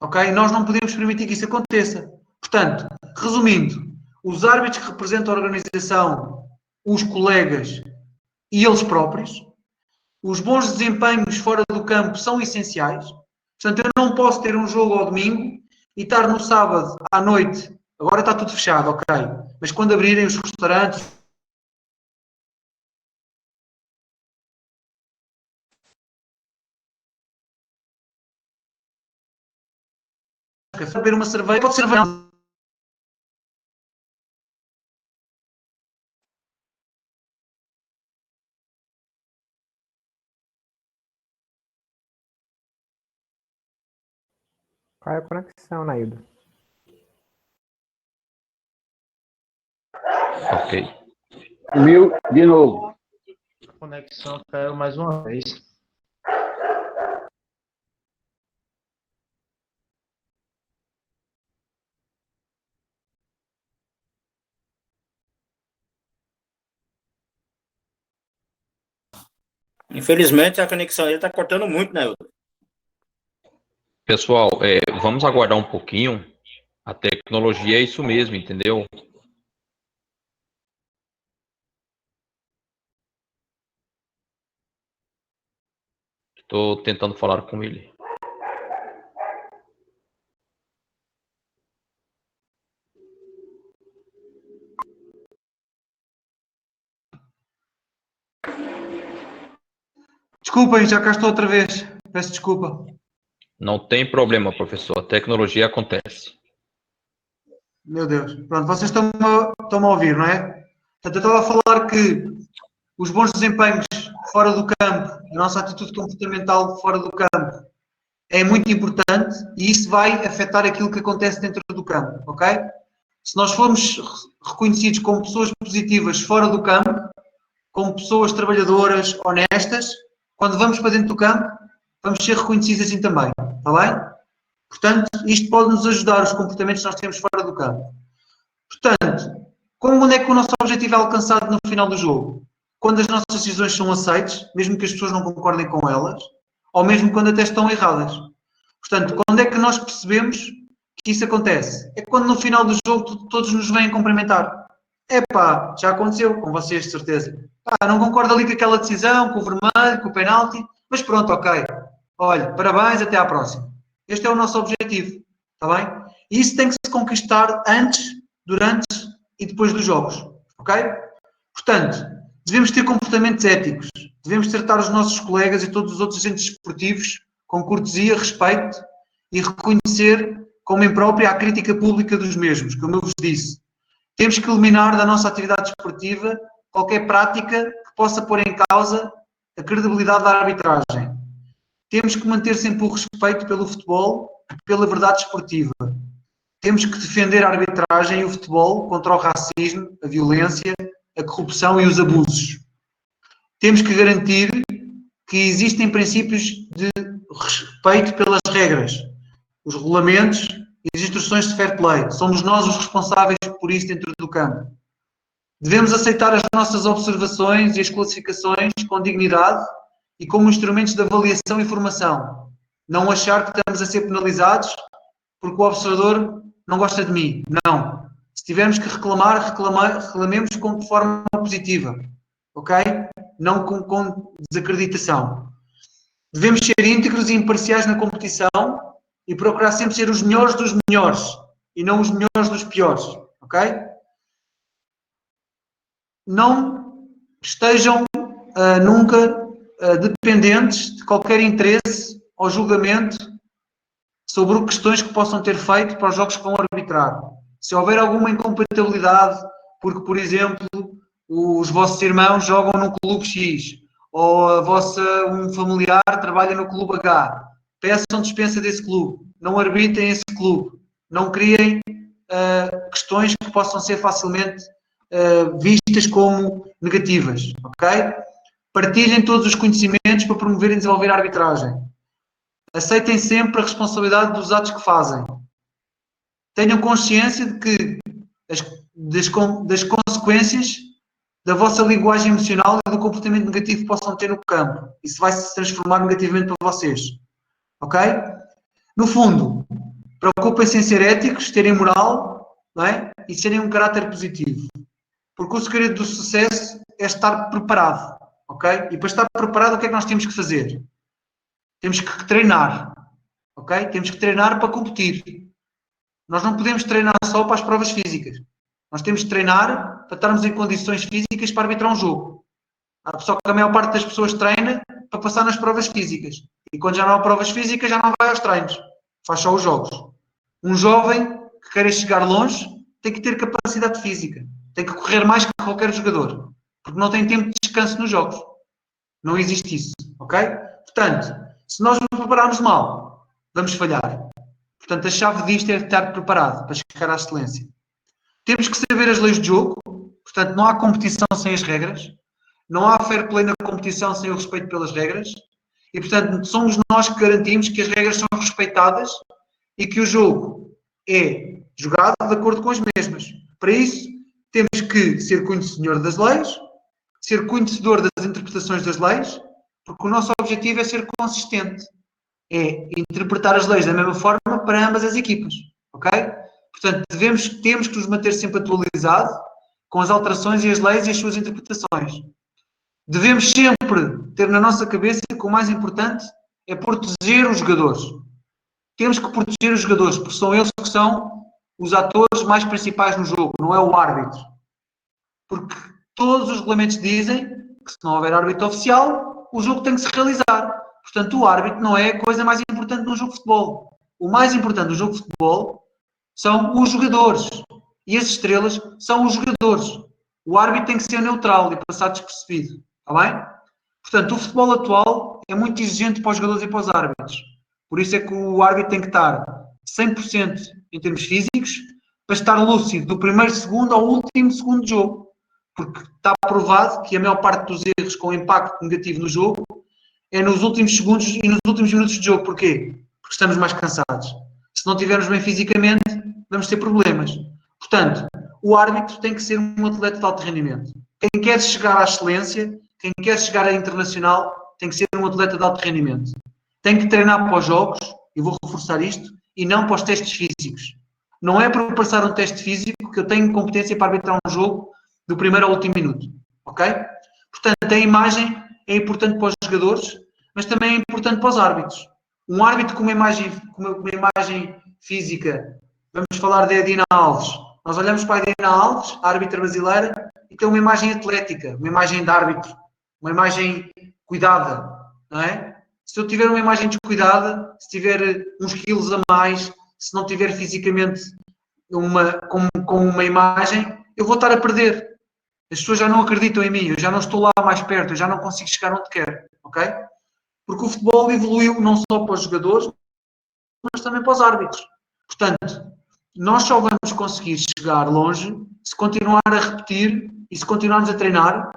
Ok? Nós não podemos permitir que isso aconteça. Portanto, resumindo, os árbitros que representam a organização, os colegas e eles próprios, os bons desempenhos fora do campo são essenciais. Portanto, eu não posso ter um jogo ao domingo e estar no sábado à noite. Agora está tudo fechado, ok. Mas quando abrirem os restaurantes, beber uma cerveja, pode ser cerveja. Qual é a conexão, Naildo? Ok. Sumiu de novo. A conexão caiu mais uma vez. Infelizmente, a conexão dele está cortando muito, né? Pessoal, vamos aguardar um pouquinho. A tecnologia é isso mesmo, entendeu? Estou tentando falar com ele. Desculpem, já cá estou outra vez. Peço desculpa. Não tem problema, professor. A tecnologia acontece. Meu Deus. Pronto, vocês estão-me a ouvir, não é? Portanto, eu estava a falar que os bons desempenhos fora do campo, a nossa atitude comportamental fora do campo é muito importante e isso vai afetar aquilo que acontece dentro do campo, ok? Se nós formos reconhecidos como pessoas positivas fora do campo, como pessoas trabalhadoras, honestas, quando vamos para dentro do campo, vamos ser reconhecidos assim também, está bem? Portanto, isto pode nos ajudar, os comportamentos que nós temos fora do campo. Portanto, quando é que o nosso objetivo é alcançado no final do jogo? Quando as nossas decisões são aceites, mesmo que as pessoas não concordem com elas, ou mesmo quando até estão erradas. Portanto, quando é que nós percebemos que isso acontece? É quando no final do jogo todos nos vêm cumprimentar. Epá, já aconteceu com vocês, de certeza. Não concordo ali com aquela decisão, com o vermelho, com o penalti, mas pronto, ok. Olha, parabéns, até à próxima. Este é o nosso objetivo, está bem? E isso tem que se conquistar antes, durante e depois dos jogos, ok? Portanto, devemos ter comportamentos éticos, devemos tratar os nossos colegas e todos os outros agentes esportivos com cortesia, respeito e reconhecer como imprópria a crítica pública dos mesmos, como eu vos disse. Temos que eliminar da nossa atividade esportiva qualquer prática que possa pôr em causa a credibilidade da arbitragem. Temos que manter sempre o respeito pelo futebol e pela verdade esportiva. Temos que defender a arbitragem e o futebol contra o racismo, a violência, a corrupção e os abusos. Temos que garantir que existem princípios de respeito pelas regras, os regulamentos e as instruções de fair play. Somos nós os responsáveis por isso dentro do campo. Devemos aceitar as nossas observações e as classificações com dignidade e como instrumentos de avaliação e formação. Não achar que estamos a ser penalizados porque o observador não gosta de mim. Não. Se tivermos que reclamar, reclamemos de forma positiva. Ok? Não com desacreditação. Devemos ser íntegros e imparciais na competição e procurar sempre ser os melhores dos melhores e não os melhores dos piores. Ok? Não estejam nunca dependentes de qualquer interesse ou julgamento sobre questões que possam ter feito para os jogos que vão arbitrar. Se houver alguma incompatibilidade, porque, por exemplo, os vossos irmãos jogam no clube X, ou um familiar trabalha no clube H, peçam dispensa desse clube, não arbitrem esse clube, não criem questões que possam ser facilmente vistas como negativas, ok? Partilhem todos os conhecimentos para promover e desenvolver a arbitragem. Aceitem sempre a responsabilidade dos atos que fazem. Tenham consciência de que das consequências da vossa linguagem emocional e do comportamento negativo que possam ter no campo. Isso vai se transformar negativamente para vocês. Ok? No fundo, preocupem-se em ser éticos, terem moral, não é? E serem um caráter positivo. Porque o segredo do sucesso é estar preparado. Ok? E para estar preparado, o que é que nós temos que fazer? Temos que treinar. Ok? Temos que treinar para competir. Nós não podemos treinar só para as provas físicas. Nós temos que treinar para estarmos em condições físicas para arbitrar um jogo. Só que a maior parte das pessoas treina para passar nas provas físicas. E quando já não há provas físicas, já não vai aos treinos. Faz só os jogos. Um jovem que queira chegar longe tem que ter capacidade física. Tem que correr mais que qualquer jogador. Porque não tem tempo de descanso nos jogos. Não existe isso. Ok? Portanto, se nós nos prepararmos mal, vamos falhar. Portanto, a chave disto é estar preparado para chegar à excelência. Temos que saber as leis do jogo. Portanto, não há competição sem as regras. Não há fair play na competição sem o respeito pelas regras. E, portanto, somos nós que garantimos que as regras são respeitadas e que o jogo é jogado de acordo com as mesmas. Para isso, temos que ser conhecedor das leis, ser conhecedor das interpretações das leis, porque o nosso objetivo é ser consistente. É interpretar as leis da mesma forma para ambas as equipas. Ok? Portanto, temos que nos manter sempre atualizados com as alterações e as leis e as suas interpretações. Devemos sempre ter na nossa cabeça que o mais importante é proteger os jogadores. Temos que proteger os jogadores, porque são eles que são os atores mais principais no jogo, não é o árbitro. Porque todos os regulamentos dizem que se não houver árbitro oficial, o jogo tem que se realizar. Portanto, o árbitro não é a coisa mais importante no jogo de futebol. O mais importante no jogo de futebol são os jogadores. E as estrelas são os jogadores. O árbitro tem que ser neutral e passar despercebido. Está bem? Portanto, o futebol atual é muito exigente para os jogadores e para os árbitros. Por isso é que o árbitro tem que estar 100% em termos físicos para estar lúcido do primeiro segundo ao último segundo de jogo. Porque está provado que a maior parte dos erros com impacto negativo no jogo é nos últimos segundos e nos últimos minutos de jogo. Porquê? Porque estamos mais cansados. Se não estivermos bem fisicamente, vamos ter problemas. Portanto, o árbitro tem que ser um atleta de alto rendimento. Quem quer chegar à excelência, quem quer chegar à internacional, tem que ser um atleta de alto rendimento. Tem que treinar para os jogos, e vou reforçar isto, e não para os testes físicos. Não é para passar um teste físico que eu tenho competência para arbitrar um jogo do primeiro ao último minuto. Ok? Portanto, a imagem é importante para os jogadores, mas também é importante para os árbitros. Um árbitro com uma imagem física, vamos falar de Edina Alves. Nós olhamos para a Edina Alves, a árbitra brasileira, e tem uma imagem atlética, uma imagem de árbitro, uma imagem cuidada, não é? Se eu tiver uma imagem descuidada, se tiver uns quilos a mais, se não tiver fisicamente com uma imagem, eu vou estar a perder. As pessoas já não acreditam em mim, eu já não estou lá mais perto, eu já não consigo chegar onde quero, ok? Porque o futebol evoluiu não só para os jogadores, mas também para os árbitros. Portanto, nós só vamos conseguir chegar longe se continuar a repetir e se continuarmos a treinar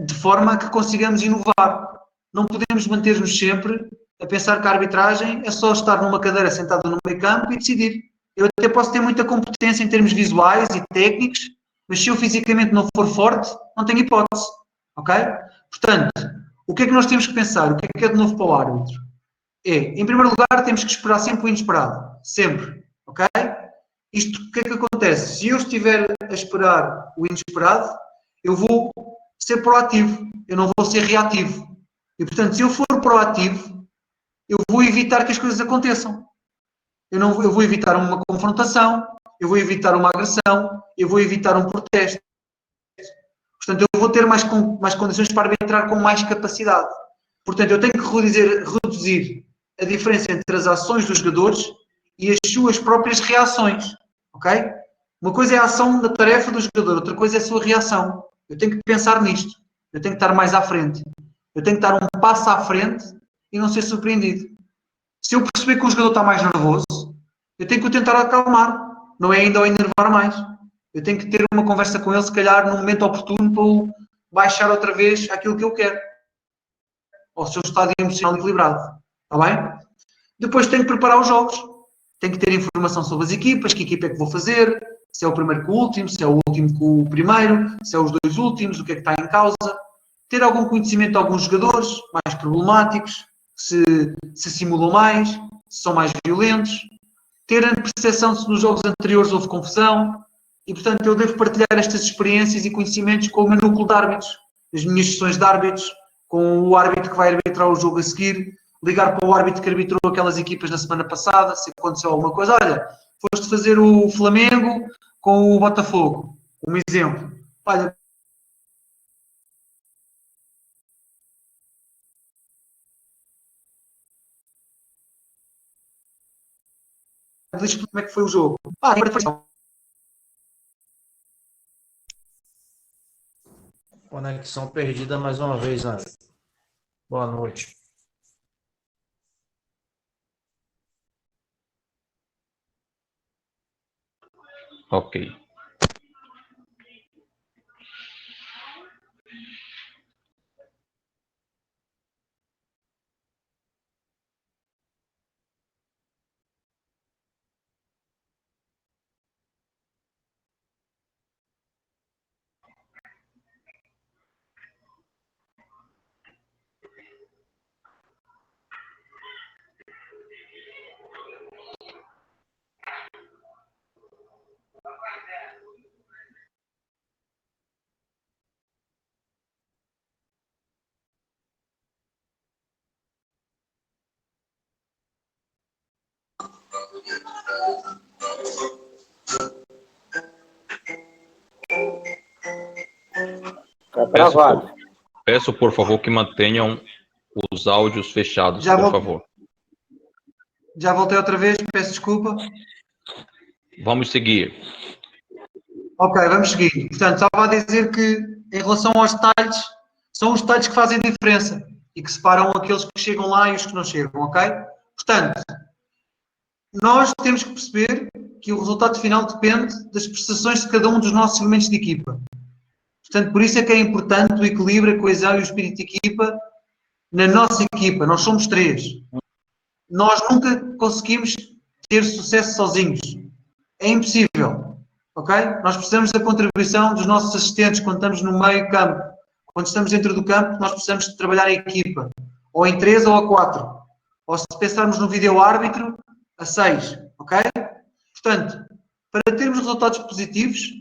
de forma que consigamos inovar. Não podemos manter-nos sempre a pensar que a arbitragem é só estar numa cadeira sentado no meio campo e decidir. Eu até posso ter muita competência em termos visuais e técnicos, mas se eu fisicamente não for forte, não tenho hipótese. Ok? Portanto, o que é que nós temos que pensar? O que é de novo para o árbitro? Em primeiro lugar, temos que esperar sempre o inesperado. Sempre. Ok? Isto, o que é que acontece? Se eu estiver a esperar o inesperado, eu vou ser proativo. Eu não vou ser reativo. E, portanto, se eu for proativo, eu vou evitar que as coisas aconteçam. Eu vou evitar uma confrontação, eu vou evitar uma agressão, eu vou evitar um protesto. Portanto, eu vou ter mais condições para arbitrar com mais capacidade. Portanto, eu tenho que reduzir a diferença entre as ações dos jogadores e as suas próprias reações, ok? Uma coisa é a ação da tarefa do jogador, outra coisa é a sua reação. Eu tenho que pensar nisto, eu tenho que estar mais à frente, eu tenho que dar um passo à frente e não ser surpreendido. Se eu perceber que o jogador está mais nervoso, eu tenho que o tentar acalmar, não é ainda o enervar mais. Eu tenho que ter uma conversa com ele, se calhar, num momento oportuno, para o baixar outra vez aquilo que eu quero. Ao seu estado emocional equilibrado. Está bem? Depois tenho que preparar os jogos. Tenho que ter informação sobre as equipas, que equipa é que vou fazer, se é o primeiro com o último, se é o último com o primeiro, se é os dois últimos, o que é que está em causa. Ter algum conhecimento de alguns jogadores mais problemáticos, se simulam mais, se são mais violentos. Ter a percepção se nos jogos anteriores houve confusão. E, portanto, eu devo partilhar estas experiências e conhecimentos com o meu núcleo de árbitros. As minhas sessões de árbitros, com o árbitro que vai arbitrar o jogo a seguir, ligar para o árbitro que arbitrou aquelas equipas na semana passada, se aconteceu alguma coisa. Olha, foste fazer o Flamengo com o Botafogo. Um exemplo. Olha, diz-me como é que foi o jogo. Conexão perdida mais uma vez, Ana. Boa noite. Ok. Peço, por favor, que mantenham os áudios fechados, por favor. Já voltei outra vez, peço desculpa. Vamos seguir. Ok, vamos seguir. Portanto, estava a dizer que, em relação aos detalhes, são os detalhes que fazem a diferença e que separam aqueles que chegam lá e os que não chegam, ok? Portanto, nós temos que perceber que o resultado final depende das prestações de cada um dos nossos elementos de equipa. Portanto, por isso é que é importante o equilíbrio, a coesão e o espírito de equipa na nossa equipa. Nós somos 3. Nós nunca conseguimos ter sucesso sozinhos. É impossível. Ok? Nós precisamos da contribuição dos nossos assistentes quando estamos no meio campo. Quando estamos dentro do campo, nós precisamos de trabalhar em equipa. Ou em 3 ou a 4. Ou se pensarmos no vídeo árbitro, a 6. Ok? Portanto, para termos resultados positivos,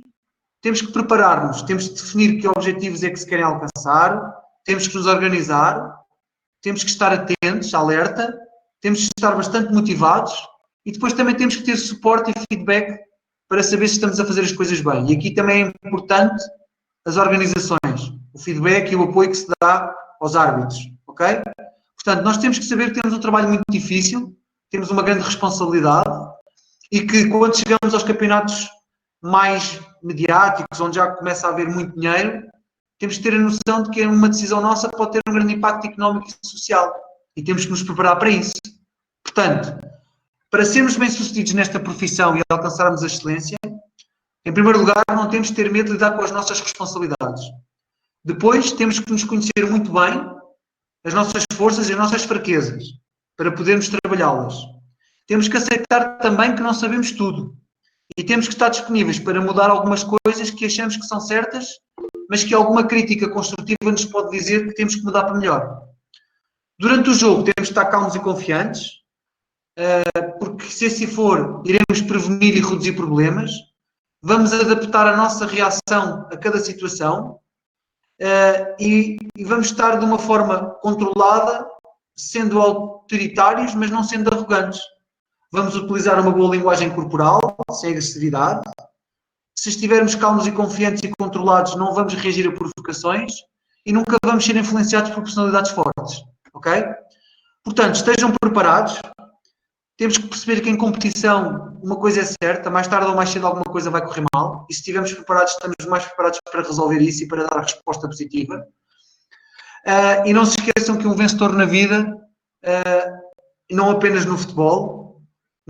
temos que preparar-nos, temos que definir que objetivos é que se querem alcançar, temos que nos organizar, temos que estar atentos, alerta, temos que estar bastante motivados e depois também temos que ter suporte e feedback para saber se estamos a fazer as coisas bem. E aqui também é importante as organizações, o feedback e o apoio que se dá aos árbitros, ok? Portanto, nós temos que saber que temos um trabalho muito difícil, temos uma grande responsabilidade e que quando chegamos aos campeonatos mais mediáticos, onde já começa a haver muito dinheiro, temos que ter a noção de que uma decisão nossa pode ter um grande impacto económico e social. E temos que nos preparar para isso. Portanto, para sermos bem-sucedidos nesta profissão e alcançarmos a excelência, em primeiro lugar, não temos que ter medo de lidar com as nossas responsabilidades. Depois, temos que nos conhecer muito bem as nossas forças e as nossas fraquezas, para podermos trabalhá-las. Temos que aceitar também que não sabemos tudo. E temos que estar disponíveis para mudar algumas coisas que achamos que são certas, mas que alguma crítica construtiva nos pode dizer que temos que mudar para melhor. Durante o jogo temos que estar calmos e confiantes, porque se assim for, iremos prevenir e reduzir problemas, vamos adaptar a nossa reação a cada situação e vamos estar de uma forma controlada, sendo autoritários, mas não sendo arrogantes. Vamos utilizar uma boa linguagem corporal, sem agressividade. Se estivermos calmos e confiantes e controlados, não vamos reagir a provocações e nunca vamos ser influenciados por personalidades fortes. Ok? Portanto, estejam preparados. Temos que perceber que em competição uma coisa é certa, mais tarde ou mais cedo alguma coisa vai correr mal, e se estivermos preparados, estamos mais preparados para resolver isso e para dar a resposta positiva. E não se esqueçam que um vencedor na vida, não apenas no futebol,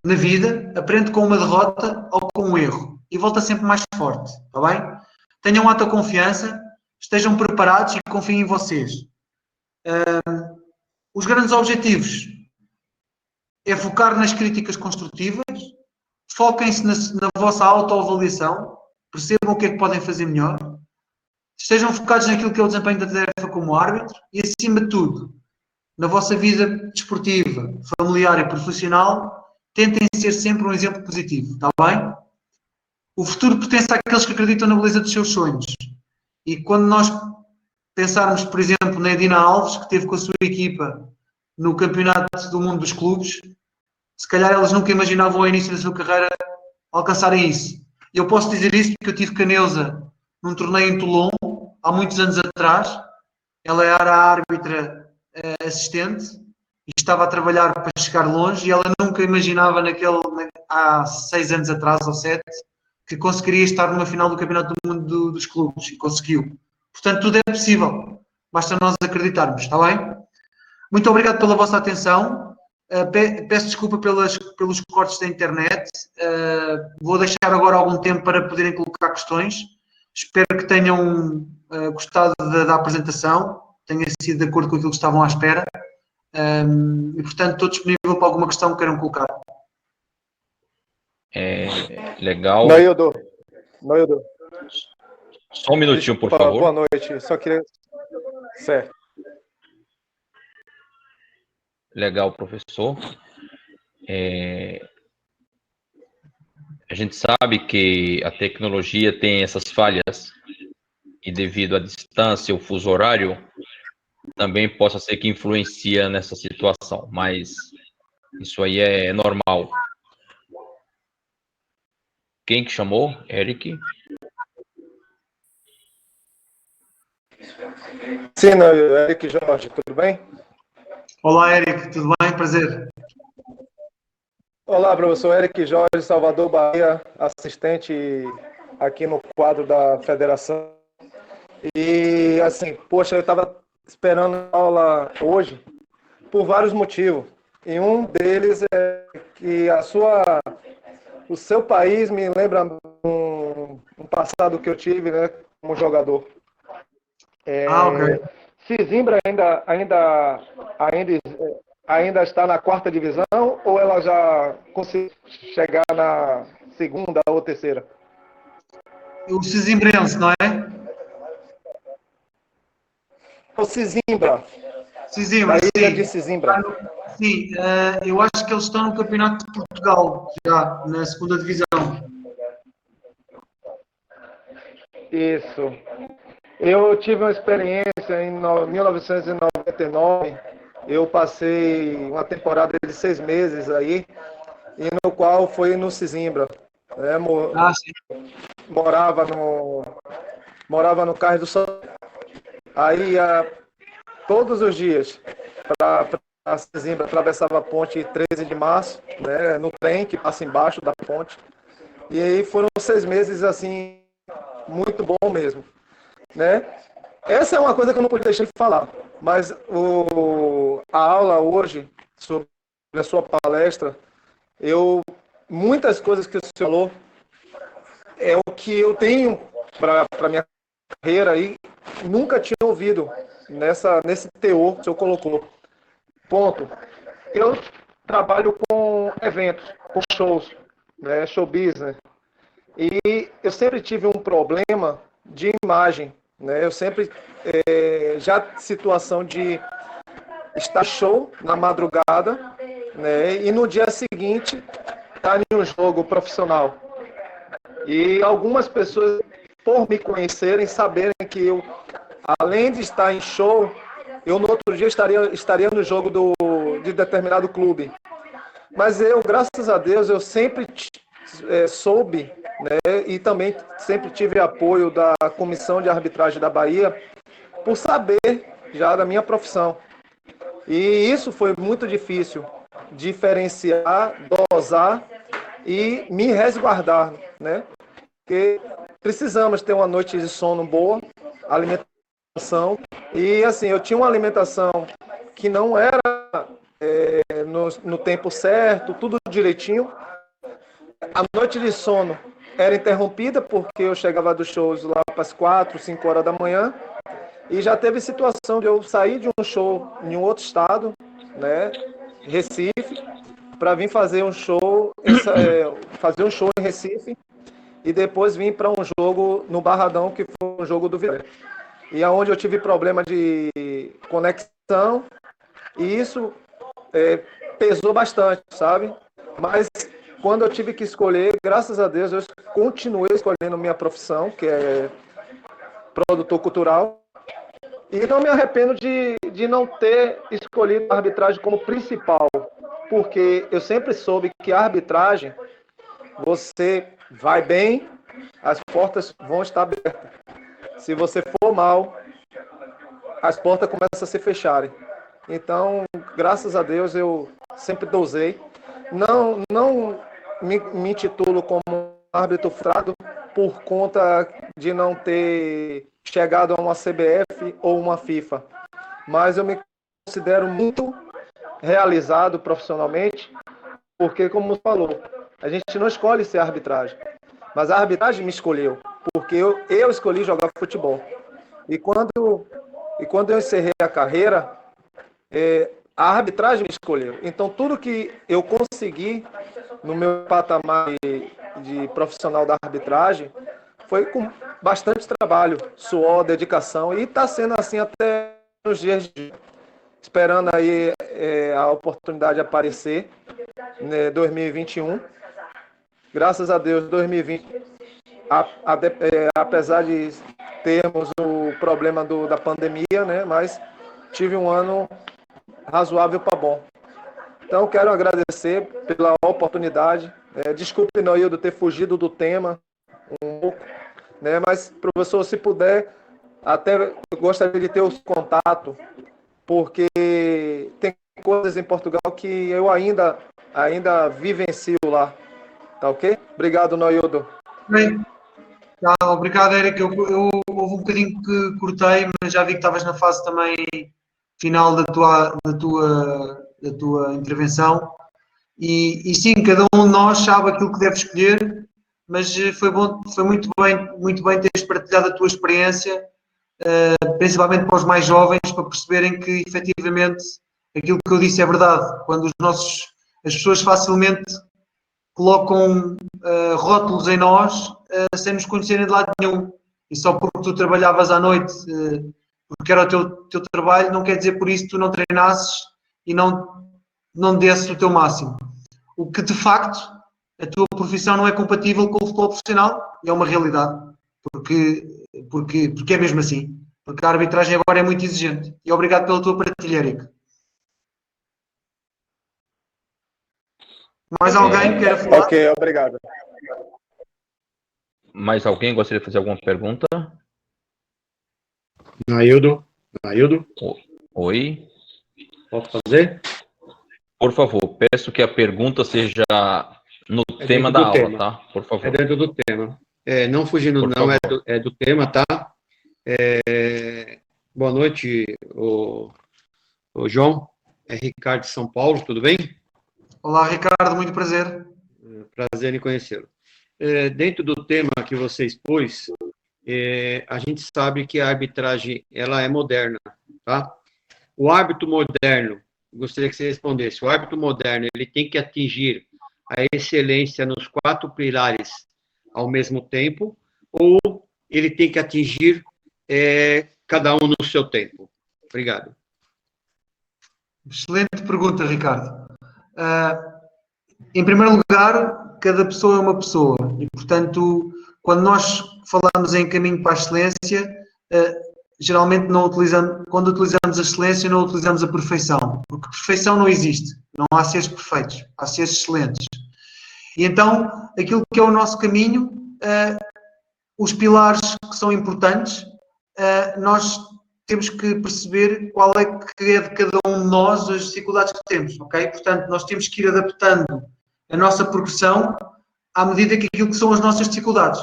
na vida, aprende com uma derrota ou com um erro e volta sempre mais forte, está bem? Tenham alta confiança, estejam preparados e confiem em vocês. Os grandes objetivos é focar nas críticas construtivas, foquem-se na vossa autoavaliação, percebam o que é que podem fazer melhor, estejam focados naquilo que é o desempenho da tarefa como árbitro e, acima de tudo, na vossa vida desportiva, familiar e profissional, tentem ser sempre um exemplo positivo, está bem? O futuro pertence àqueles que acreditam na beleza dos seus sonhos. E quando nós pensarmos, por exemplo, na Edina Alves, que esteve com a sua equipa no Campeonato do Mundo dos Clubes, se calhar elas nunca imaginavam ao início da sua carreira alcançarem isso. E eu posso dizer isso porque eu tive com a Neuza num torneio em Toulon, há muitos anos atrás. Ela era a árbitra assistente e estava a trabalhar para chegar longe, e ela nunca imaginava há 6 anos atrás ou 7 que conseguiria estar numa final do Campeonato do Mundo dos Clubes, e conseguiu. Portanto, tudo é possível. Basta nós acreditarmos, está bem? Muito obrigado pela vossa atenção. Peço desculpa pelos cortes da internet. Vou deixar agora algum tempo para poderem colocar questões. Espero que tenham gostado da apresentação, tenha sido de acordo com aquilo que estavam à espera. E, portanto, estou disponível para alguma questão que queiram colocar. Legal. Naildo. Só um minutinho, por favor. Boa noite. Só queria... Certo. Legal, professor. A gente sabe que a tecnologia tem essas falhas e, devido à distância, o fuso horário, também possa ser que influencia nessa situação, mas isso aí é normal. Quem que chamou? Eric? Sim, não, Eric Jorge, tudo bem? Olá, Eric, tudo bem? Prazer. Olá, professor Eric Jorge, Salvador, Bahia, assistente aqui no quadro da federação. E, assim, poxa, eu estava esperando a aula hoje por vários motivos. E um deles é que o seu país me lembra um passado que eu tive, né, como jogador. Ok. Sesimbra ainda está na 4ª divisão, ou ela já conseguiu chegar na 2ª ou 3ª? O Sesimbrense, não é? O Sesimbra. Sesimbra, A ilha sim. de Sesimbra. Sim, eu acho que eles estão no Campeonato de Portugal, já, na 2ª divisão. Isso. Eu tive uma experiência em 1999. Eu passei uma temporada de 6 meses aí, e no qual foi no Sesimbra. Sim. Morava no Cais do Sol. Aí ia todos os dias para Sesimbra, atravessava a ponte 13 de março, né, no trem que passa embaixo da ponte. E aí foram 6 meses assim, muito bom mesmo, né? Essa é uma coisa que eu não podia deixar de falar, mas a aula hoje, sobre a sua palestra, muitas coisas que o senhor falou é o que eu tenho para minha carreira aí, nunca tinha ouvido nesse teor que o senhor colocou. Ponto. Eu trabalho com eventos, com shows, né, show business, e eu sempre tive um problema de imagem, né? Eu sempre, já situação de estar show na madrugada, né, e no dia seguinte estar em um jogo profissional. E algumas pessoas, por me conhecerem, saberem que eu, além de estar em show, eu no outro dia estaria no jogo de determinado clube. Mas eu, graças a Deus, eu sempre soube, né, e também sempre tive apoio da Comissão de Arbitragem da Bahia, por saber já da minha profissão. E isso foi muito difícil, diferenciar, dosar e me resguardar, né? Porque precisamos ter uma noite de sono boa, alimentação. E assim, eu tinha uma alimentação que não era no tempo certo, tudo direitinho. A noite de sono era interrompida porque eu chegava dos shows lá para as 4, 5 horas da manhã. E já teve situação de eu sair de um show em um outro estado, né, Recife, para vir fazer um show em Recife e depois vim para um jogo no Barradão, que foi um jogo do Vitória. E aonde eu tive problema de conexão e isso pesou bastante, sabe? Mas quando eu tive que escolher, graças a Deus, eu continuei escolhendo minha profissão, que é produtor cultural. E não me arrependo de não ter escolhido a arbitragem como principal, porque eu sempre soube que a arbitragem, você vai bem, as portas vão estar abertas. Se você for mal, as portas começam a se fecharem. Então, graças a Deus, eu sempre dosei. Não me intitulo como árbitro frustrado por conta de não ter chegado a uma CBF ou uma FIFA. Mas eu me considero muito realizado profissionalmente, porque, como você falou, a gente não escolhe ser arbitragem, mas a arbitragem me escolheu, porque eu escolhi jogar futebol. E quando eu encerrei a carreira, a arbitragem me escolheu. Então, tudo que eu consegui no meu patamar de profissional da arbitragem foi com bastante trabalho, suor, dedicação, e está sendo assim até nos dias de hoje. Esperando aí a oportunidade aparecer, né, 2021. Graças a Deus, 2020, apesar de termos o problema da pandemia, né, mas tive um ano razoável para bom. Então, quero agradecer pela oportunidade. Desculpe, Noildo, ter fugido do tema um pouco, né? Mas, professor, se puder, até eu gostaria de ter o contato, porque tem coisas em Portugal que eu ainda vivencio lá. Tá ok? Obrigado, Noildo. Bem, tá, obrigado, Eric. Eu houve um bocadinho que cortei, mas já vi que estavas na fase também final da tua intervenção. E sim, cada um de nós sabe aquilo que deve escolher, mas foi muito bem teres partilhado a tua experiência, principalmente para os mais jovens, para perceberem que efetivamente aquilo que eu disse é verdade. Quando as pessoas facilmente colocam rótulos em nós sem nos conhecerem de lado nenhum, e só porque tu trabalhavas à noite, porque era o teu trabalho, não quer dizer por isso que tu não treinasses e não desses o teu máximo. O que de facto a tua profissão não é compatível com o futebol profissional, e é uma realidade, porque é mesmo assim, porque a arbitragem agora é muito exigente. E obrigado pela tua partilha, Eric. Mais alguém queira falar? Ok, obrigado. Mais alguém gostaria de fazer alguma pergunta? Naildo? Oi? Posso fazer? Por favor, peço que a pergunta seja no tema da aula, tá? Por favor. É dentro do tema. Não fugindo, Por não, favor. é do tema, tá? Boa noite, o João. É Ricardo de São Paulo, tudo bem? Olá, Ricardo, muito prazer. Prazer em conhecê-lo. Dentro do tema que você expôs, a gente sabe que a arbitragem ela é moderna, tá? O árbitro moderno, gostaria que você respondesse, o árbitro moderno ele tem que atingir a excelência nos 4 pilares ao mesmo tempo, ou ele tem que atingir cada um no seu tempo? Obrigado. Excelente pergunta, Ricardo. Em primeiro lugar, cada pessoa é uma pessoa e, portanto, quando nós falamos em caminho para a excelência, geralmente quando utilizamos a excelência, não utilizamos a perfeição, porque perfeição não existe. Não há seres perfeitos, há seres excelentes. E então, aquilo que é o nosso caminho, os pilares que são importantes, nós temos que perceber qual é que é de cada um de nós as dificuldades que temos, ok? Portanto, nós temos que ir adaptando a nossa progressão à medida que aquilo que são as nossas dificuldades.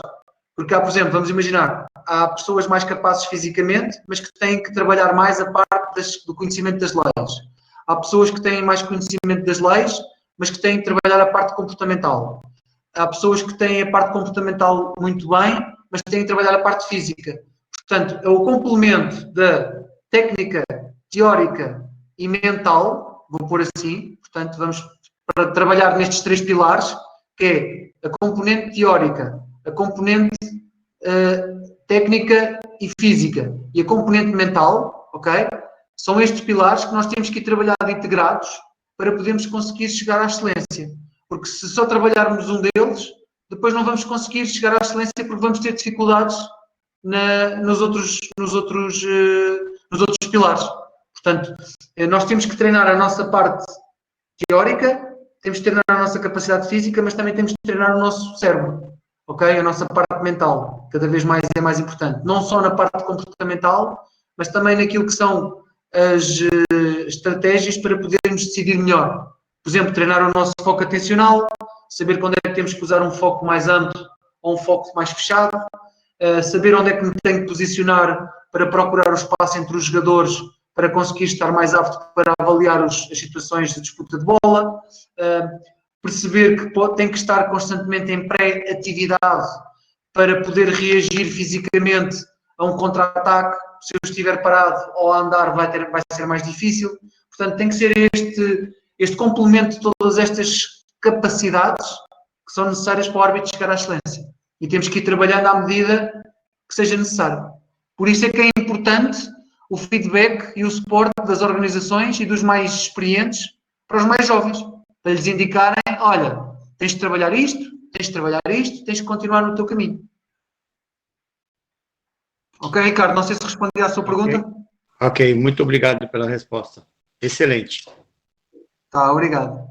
Porque há, por exemplo, vamos imaginar, há pessoas mais capazes fisicamente, mas que têm que trabalhar mais a parte do conhecimento das leis. Há pessoas que têm mais conhecimento das leis, mas que têm que trabalhar a parte comportamental. Há pessoas que têm a parte comportamental muito bem, mas que têm que trabalhar a parte física. Portanto, é o complemento da técnica, teórica e mental, vou pôr assim, portanto, vamos para trabalhar nestes 3 pilares, que é a componente teórica, a componente técnica e física e a componente mental, ok? São estes pilares que nós temos que ir trabalhar integrados para podermos conseguir chegar à excelência. Porque se só trabalharmos um deles, depois não vamos conseguir chegar à excelência porque vamos ter dificuldades nos outros pilares. Portanto, nós temos que treinar a nossa parte teórica, temos que treinar a nossa capacidade física, mas também temos que treinar o nosso cérebro, ok? A nossa parte mental, cada vez mais é mais importante. Não só na parte comportamental, mas também naquilo que são as estratégias para podermos decidir melhor. Por exemplo, treinar o nosso foco atencional, saber quando é que temos que usar um foco mais amplo ou um foco mais fechado, saber onde é que me tenho que posicionar para procurar o espaço entre os jogadores para conseguir estar mais apto para avaliar as situações de disputa de bola, perceber que tem que estar constantemente em pré-atividade para poder reagir fisicamente a um contra-ataque. Se eu estiver parado ou a andar vai ser mais difícil. Portanto, tem que ser este complemento de todas estas capacidades que são necessárias para o árbitro chegar à excelência. E temos que ir trabalhando à medida que seja necessário. Por isso é que é importante o feedback e o suporte das organizações e dos mais experientes para os mais jovens, para lhes indicarem, olha, tens de trabalhar isto, tens de continuar no teu caminho. Ok, Ricardo, não sei se respondi à sua pergunta. Ok, muito obrigado pela resposta. Excelente. Tá, obrigado.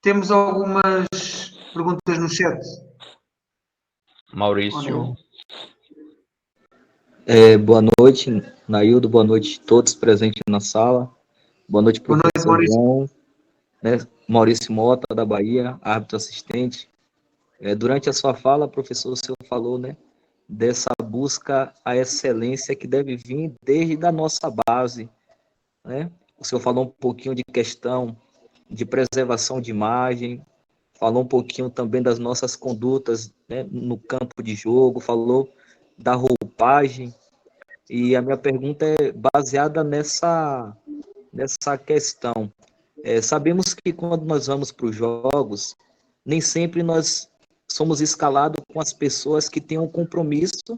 Temos algumas perguntas no chat. Maurício. Boa noite, Naildo. Boa noite a todos presentes na sala. Boa noite, professor João, né? Maurício Mota, da Bahia, árbitro assistente. Durante a sua fala, professor, o senhor falou, né, dessa busca à excelência que deve vir desde a nossa base, né? O senhor falou um pouquinho de questão de preservação de imagem, falou um pouquinho também das nossas condutas, né, no campo de jogo, falou da roupagem, e a minha pergunta é baseada nessa questão. Sabemos que quando nós vamos para os jogos, nem sempre nós somos escalados com as pessoas que têm um compromisso,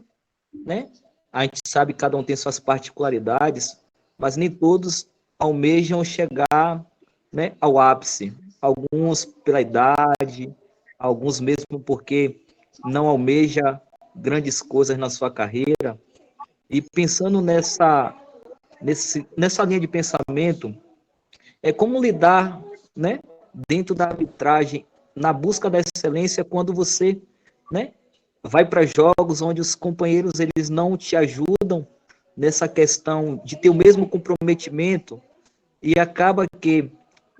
né? A gente sabe que cada um tem suas particularidades, mas nem todos almejam chegar, né, ao ápice. Alguns pela idade, alguns mesmo porque não almeja grandes coisas na sua carreira. E pensando nessa linha de pensamento, como lidar, né, dentro da arbitragem, na busca da excelência, quando você, né, vai para jogos onde os companheiros eles não te ajudam nessa questão de ter o mesmo comprometimento, e acaba que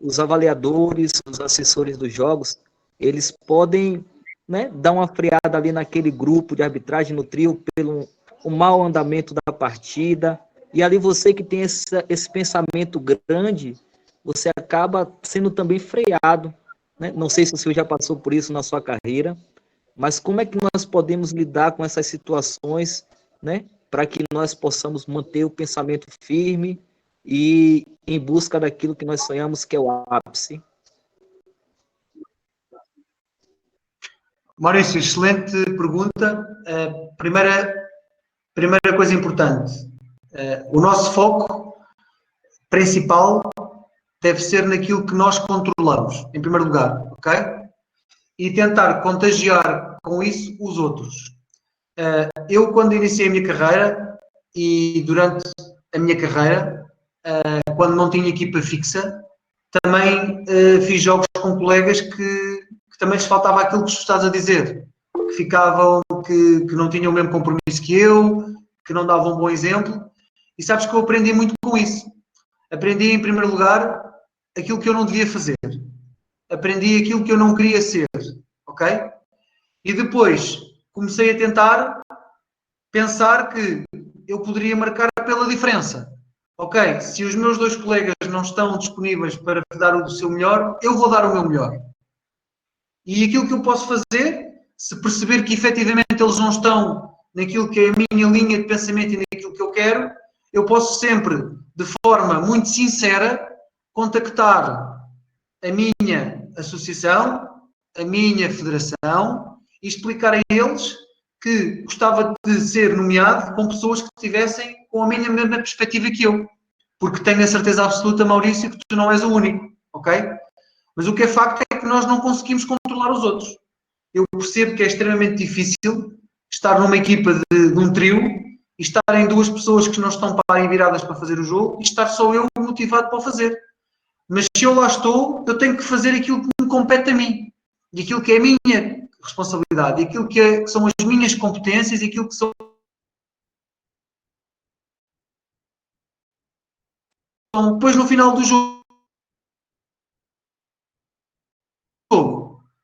os avaliadores, os assessores dos jogos, eles podem, né, dar uma freada ali naquele grupo de arbitragem, no trio, pelo o mau andamento da partida, e ali você que tem esse pensamento grande, você acaba sendo também freado, né? Não sei se o senhor já passou por isso na sua carreira, mas como é que nós podemos lidar com essas situações, né, para que nós possamos manter o pensamento firme e em busca daquilo que nós sonhamos, que é o ápice? Maurício, excelente pergunta. Primeira coisa importante, o nosso foco principal deve ser naquilo que nós controlamos, em primeiro lugar, ok? E tentar contagiar com isso os outros. Eu, quando iniciei a minha carreira e durante a minha carreira, quando não tinha equipa fixa, também fiz jogos com colegas que também lhes faltava aquilo que tu estás a dizer, que ficavam, que não tinham o mesmo compromisso que eu, que não davam um bom exemplo. E sabes que eu aprendi muito com isso. Aprendi, em primeiro lugar, aquilo que eu não devia fazer. Aprendi aquilo que eu não queria ser, ok? E depois comecei a tentar pensar que eu poderia marcar pela diferença. Ok, se os meus 2 colegas não estão disponíveis para dar o seu melhor, eu vou dar o meu melhor. E aquilo que eu posso fazer, se perceber que efetivamente eles não estão naquilo que é a minha linha de pensamento e naquilo que eu quero, eu posso sempre, de forma muito sincera, contactar a minha associação, a minha federação e explicar a eles que gostava de ser nomeado com pessoas que estivessem com a minha mesma perspectiva que eu. Porque tenho a certeza absoluta, Maurício, que tu não és o único, ok? Mas o que é facto é que nós não conseguimos controlar os outros. Eu percebo que é extremamente difícil estar numa equipa de um trio e estarem 2 pessoas que não estão para aí viradas para fazer o jogo e estar só eu motivado para o fazer. Mas se eu lá estou, eu tenho que fazer aquilo que me compete a mim. E aquilo que é a minha responsabilidade, e aquilo que são as minhas competências, e aquilo que são... Depois, no final do jogo,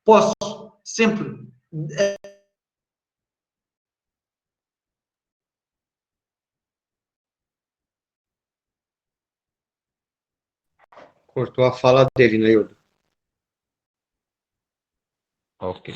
posso sempre... Cortou a fala dele, Neildo. Ok.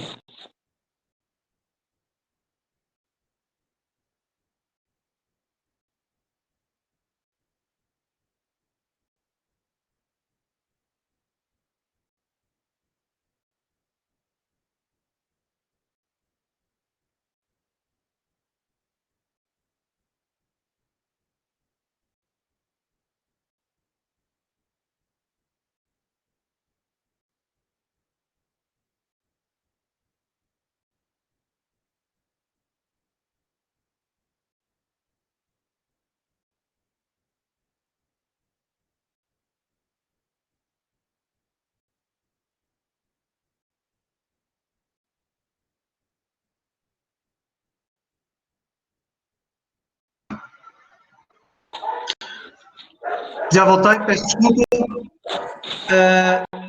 Já voltei, peço desculpa.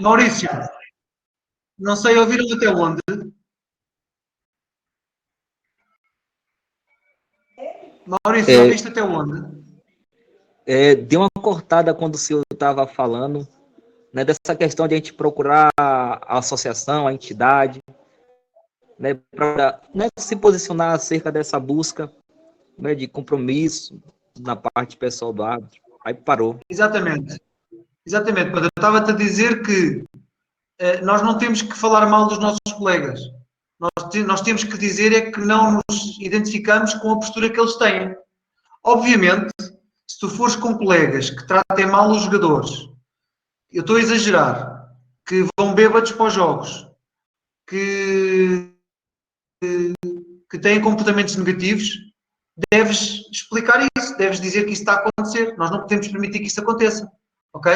Maurício, não sei, ouviram até onde? Maurício, já viste até onde? Deu uma cortada quando o senhor estava falando, né, dessa questão de a gente procurar a associação, a entidade, né, para, né, se posicionar acerca dessa busca, né, de compromisso na parte pessoal do árbitro. Aí parou. Exatamente. Exatamente, mas eu estava-te a dizer que nós não temos que falar mal dos nossos colegas. Nós temos que dizer é que não nos identificamos com a postura que eles têm. Obviamente, se tu fores com colegas que tratem mal os jogadores, eu estou a exagerar, que vão bêbados para os jogos, que têm comportamentos negativos, deves explicar isso, deves dizer que isso está a acontecer. Nós não podemos permitir que isso aconteça, ok?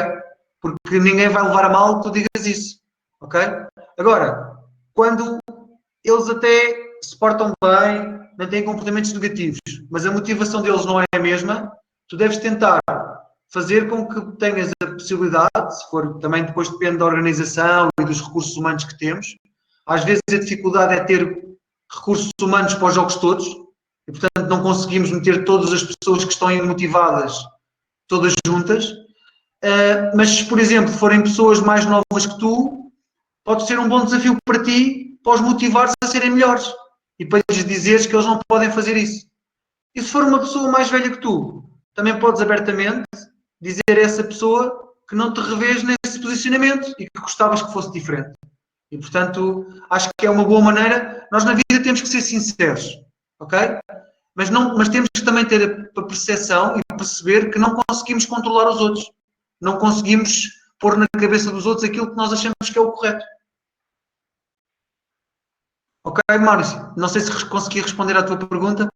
Porque ninguém vai levar a mal que tu digas isso, ok? Agora, quando eles até se portam bem, não têm comportamentos negativos, mas a motivação deles não é a mesma, tu deves tentar fazer com que tenhas a possibilidade, se for, também depois depende da organização e dos recursos humanos que temos. Às vezes a dificuldade é ter recursos humanos para os jogos todos, e portanto não conseguimos meter todas as pessoas que estão motivadas todas juntas, mas se, por exemplo, forem pessoas mais novas que tu, pode ser um bom desafio para ti, para os motivares a serem melhores, e para lhes dizeres que eles não podem fazer isso. E se for uma pessoa mais velha que tu, também podes abertamente dizer a essa pessoa que não te revês nesse posicionamento e que gostavas que fosse diferente. E, portanto, acho que é uma boa maneira. Nós na vida temos que ser sinceros, ok? Mas temos que também ter a percepção e perceber que não conseguimos controlar os outros. Não conseguimos pôr na cabeça dos outros aquilo que nós achamos que é o correto. Ok, Maurício? Não sei se consegui responder à tua pergunta.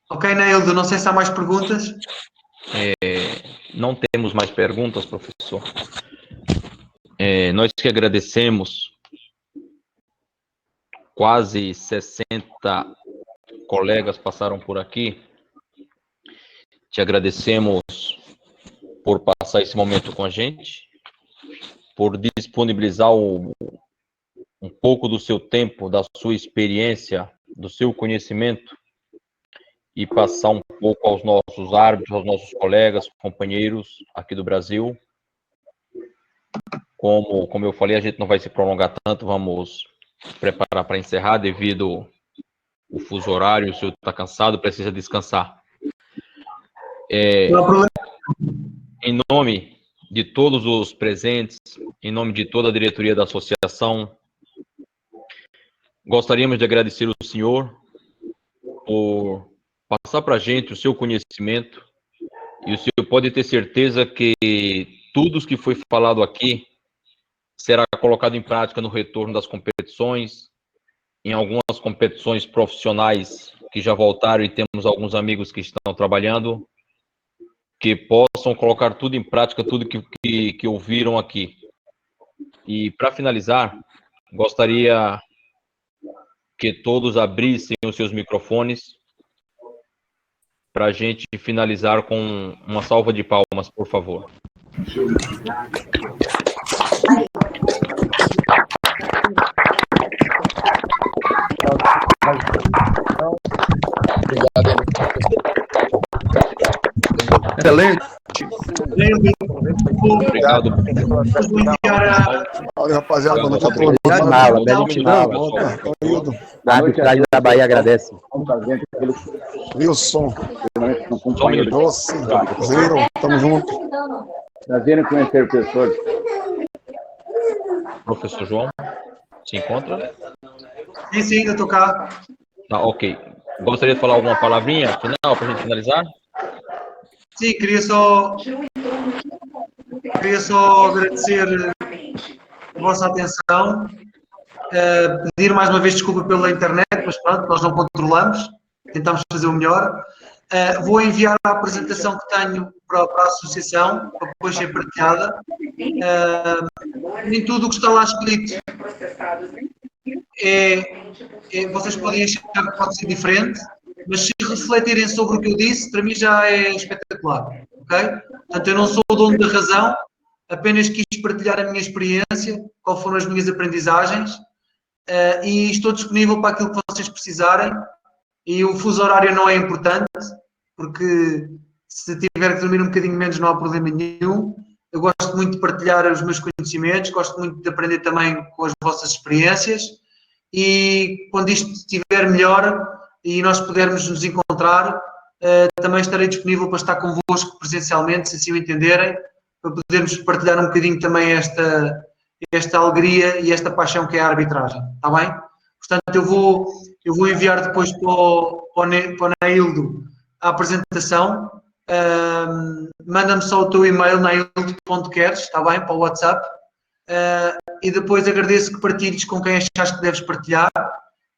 Ok, Neildo, não sei se há mais perguntas. Não temos mais perguntas, professor. Nós que agradecemos, quase 60 colegas passaram por aqui. Te agradecemos por passar esse momento com a gente, por disponibilizar um pouco do seu tempo, da sua experiência, do seu conhecimento e passar um pouco aos nossos árbitros, aos nossos colegas, companheiros aqui do Brasil. Como eu falei, a gente não vai se prolongar tanto, vamos preparar para encerrar devido ao fuso horário, o senhor está cansado, precisa descansar. Em nome de todos os presentes, em nome de toda a diretoria da associação, gostaríamos de agradecer ao senhor por passar para a gente o seu conhecimento, e o senhor pode ter certeza que tudo o que foi falado aqui será colocado em prática no retorno das competições, em algumas competições profissionais que já voltaram, e temos alguns amigos que estão trabalhando, que possam colocar tudo em prática, tudo que ouviram aqui. E para finalizar, gostaria que todos abrissem os seus microfones para a gente finalizar com uma salva de palmas, por favor. Excelente. Obrigado. Olha, rapaziada, boa noite a todos. A arbitragem da Bahia agradece. Wilson, Doce, Zero, tamo junto. Prazer em conhecer o professor. Professor João, se encontra? Sim, ainda estou cá. Tá, ok. Gostaria de falar alguma palavrinha final para a gente finalizar? Sim, queria só agradecer a vossa atenção, pedir mais uma vez desculpa pela internet, mas pronto, nós não controlamos, tentamos fazer o melhor. Vou enviar a apresentação que tenho para a associação, para depois ser partilhada. Nem tudo o que está lá escrito vocês podem achar que pode ser diferente, mas se refletirem sobre o que eu disse, para mim já é espetacular, ok? Portanto, eu não sou o dono da razão, apenas quis partilhar a minha experiência, quais foram as minhas aprendizagens, e estou disponível para aquilo que vocês precisarem, e o fuso horário não é importante, porque se tiver que dormir um bocadinho menos não há problema nenhum. Eu gosto muito de partilhar os meus conhecimentos, gosto muito de aprender também com as vossas experiências, e quando isto estiver melhor e nós pudermos nos encontrar, também estarei disponível para estar convosco presencialmente, se assim o entenderem, para podermos partilhar um bocadinho também esta alegria e esta paixão que é a arbitragem, está bem? Portanto, eu vou enviar depois para o Naildo a apresentação. Manda-me só o teu e-mail, naildo.queres, está bem? Para o WhatsApp. E depois agradeço que partilhes com quem achas que deves partilhar.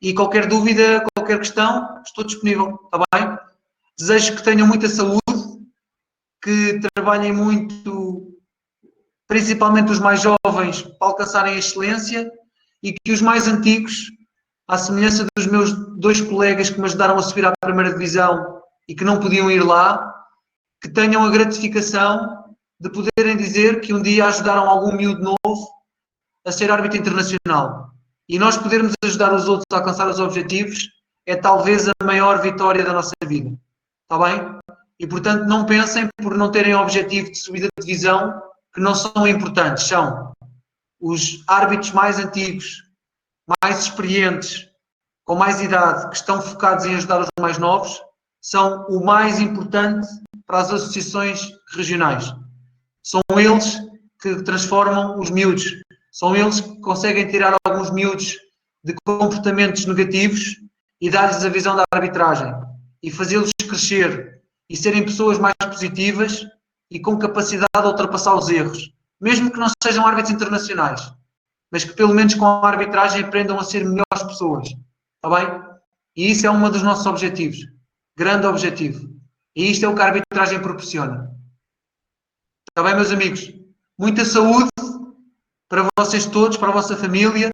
E qualquer dúvida, qualquer questão, estou disponível, está bem? Desejo que tenham muita saúde, que trabalhem muito, principalmente os mais jovens, para alcançarem a excelência, e que os mais antigos, à semelhança dos meus 2 colegas que me ajudaram a subir à primeira divisão e que não podiam ir lá, que tenham a gratificação de poderem dizer que um dia ajudaram algum miúdo novo a ser árbitro internacional. E nós podermos ajudar os outros a alcançar os objetivos é talvez a maior vitória da nossa vida. Está bem? E, portanto, não pensem por não terem objetivo de subida de divisão que não são importantes. São os árbitros mais antigos, mais experientes, com mais idade, que estão focados em ajudar os mais novos, são o mais importante para as associações regionais. São eles que transformam os miúdos. São eles que conseguem tirar alguns miúdos de comportamentos negativos e dar-lhes a visão da arbitragem e fazê-los crescer e serem pessoas mais positivas e com capacidade de ultrapassar os erros, mesmo que não sejam árbitros internacionais, mas que pelo menos com a arbitragem aprendam a ser melhores pessoas, está bem? E isso é um dos nossos objetivos, grande objetivo, e isto é o que a arbitragem proporciona. Está bem, meus amigos? Muita saúde para vocês todos, para a vossa família,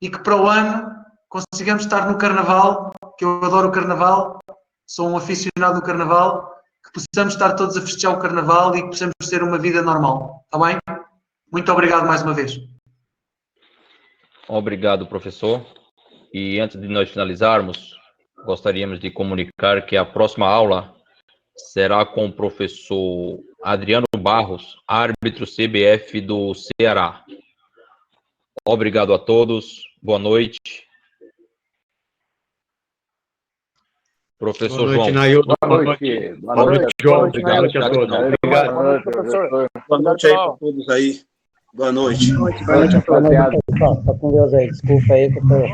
e que para o ano consigamos estar no Carnaval, que eu adoro o Carnaval, sou um aficionado do Carnaval, que possamos estar todos a festejar o Carnaval e que possamos ter uma vida normal. Está bem? Muito obrigado mais uma vez. Obrigado, professor. E antes de nós finalizarmos, gostaríamos de comunicar que a próxima aula será com o professor Adriano Barros, árbitro CBF do Ceará. Obrigado a todos. Boa noite. Professor Boa noite, João. Naildo. Boa noite. Boa noite, João. Boa noite a todos. Obrigado. Boa noite, professor. Boa noite aí para todos aí. Boa noite. Boa noite, pessoal. Tá com Deus aí. Desculpa aí que eu tô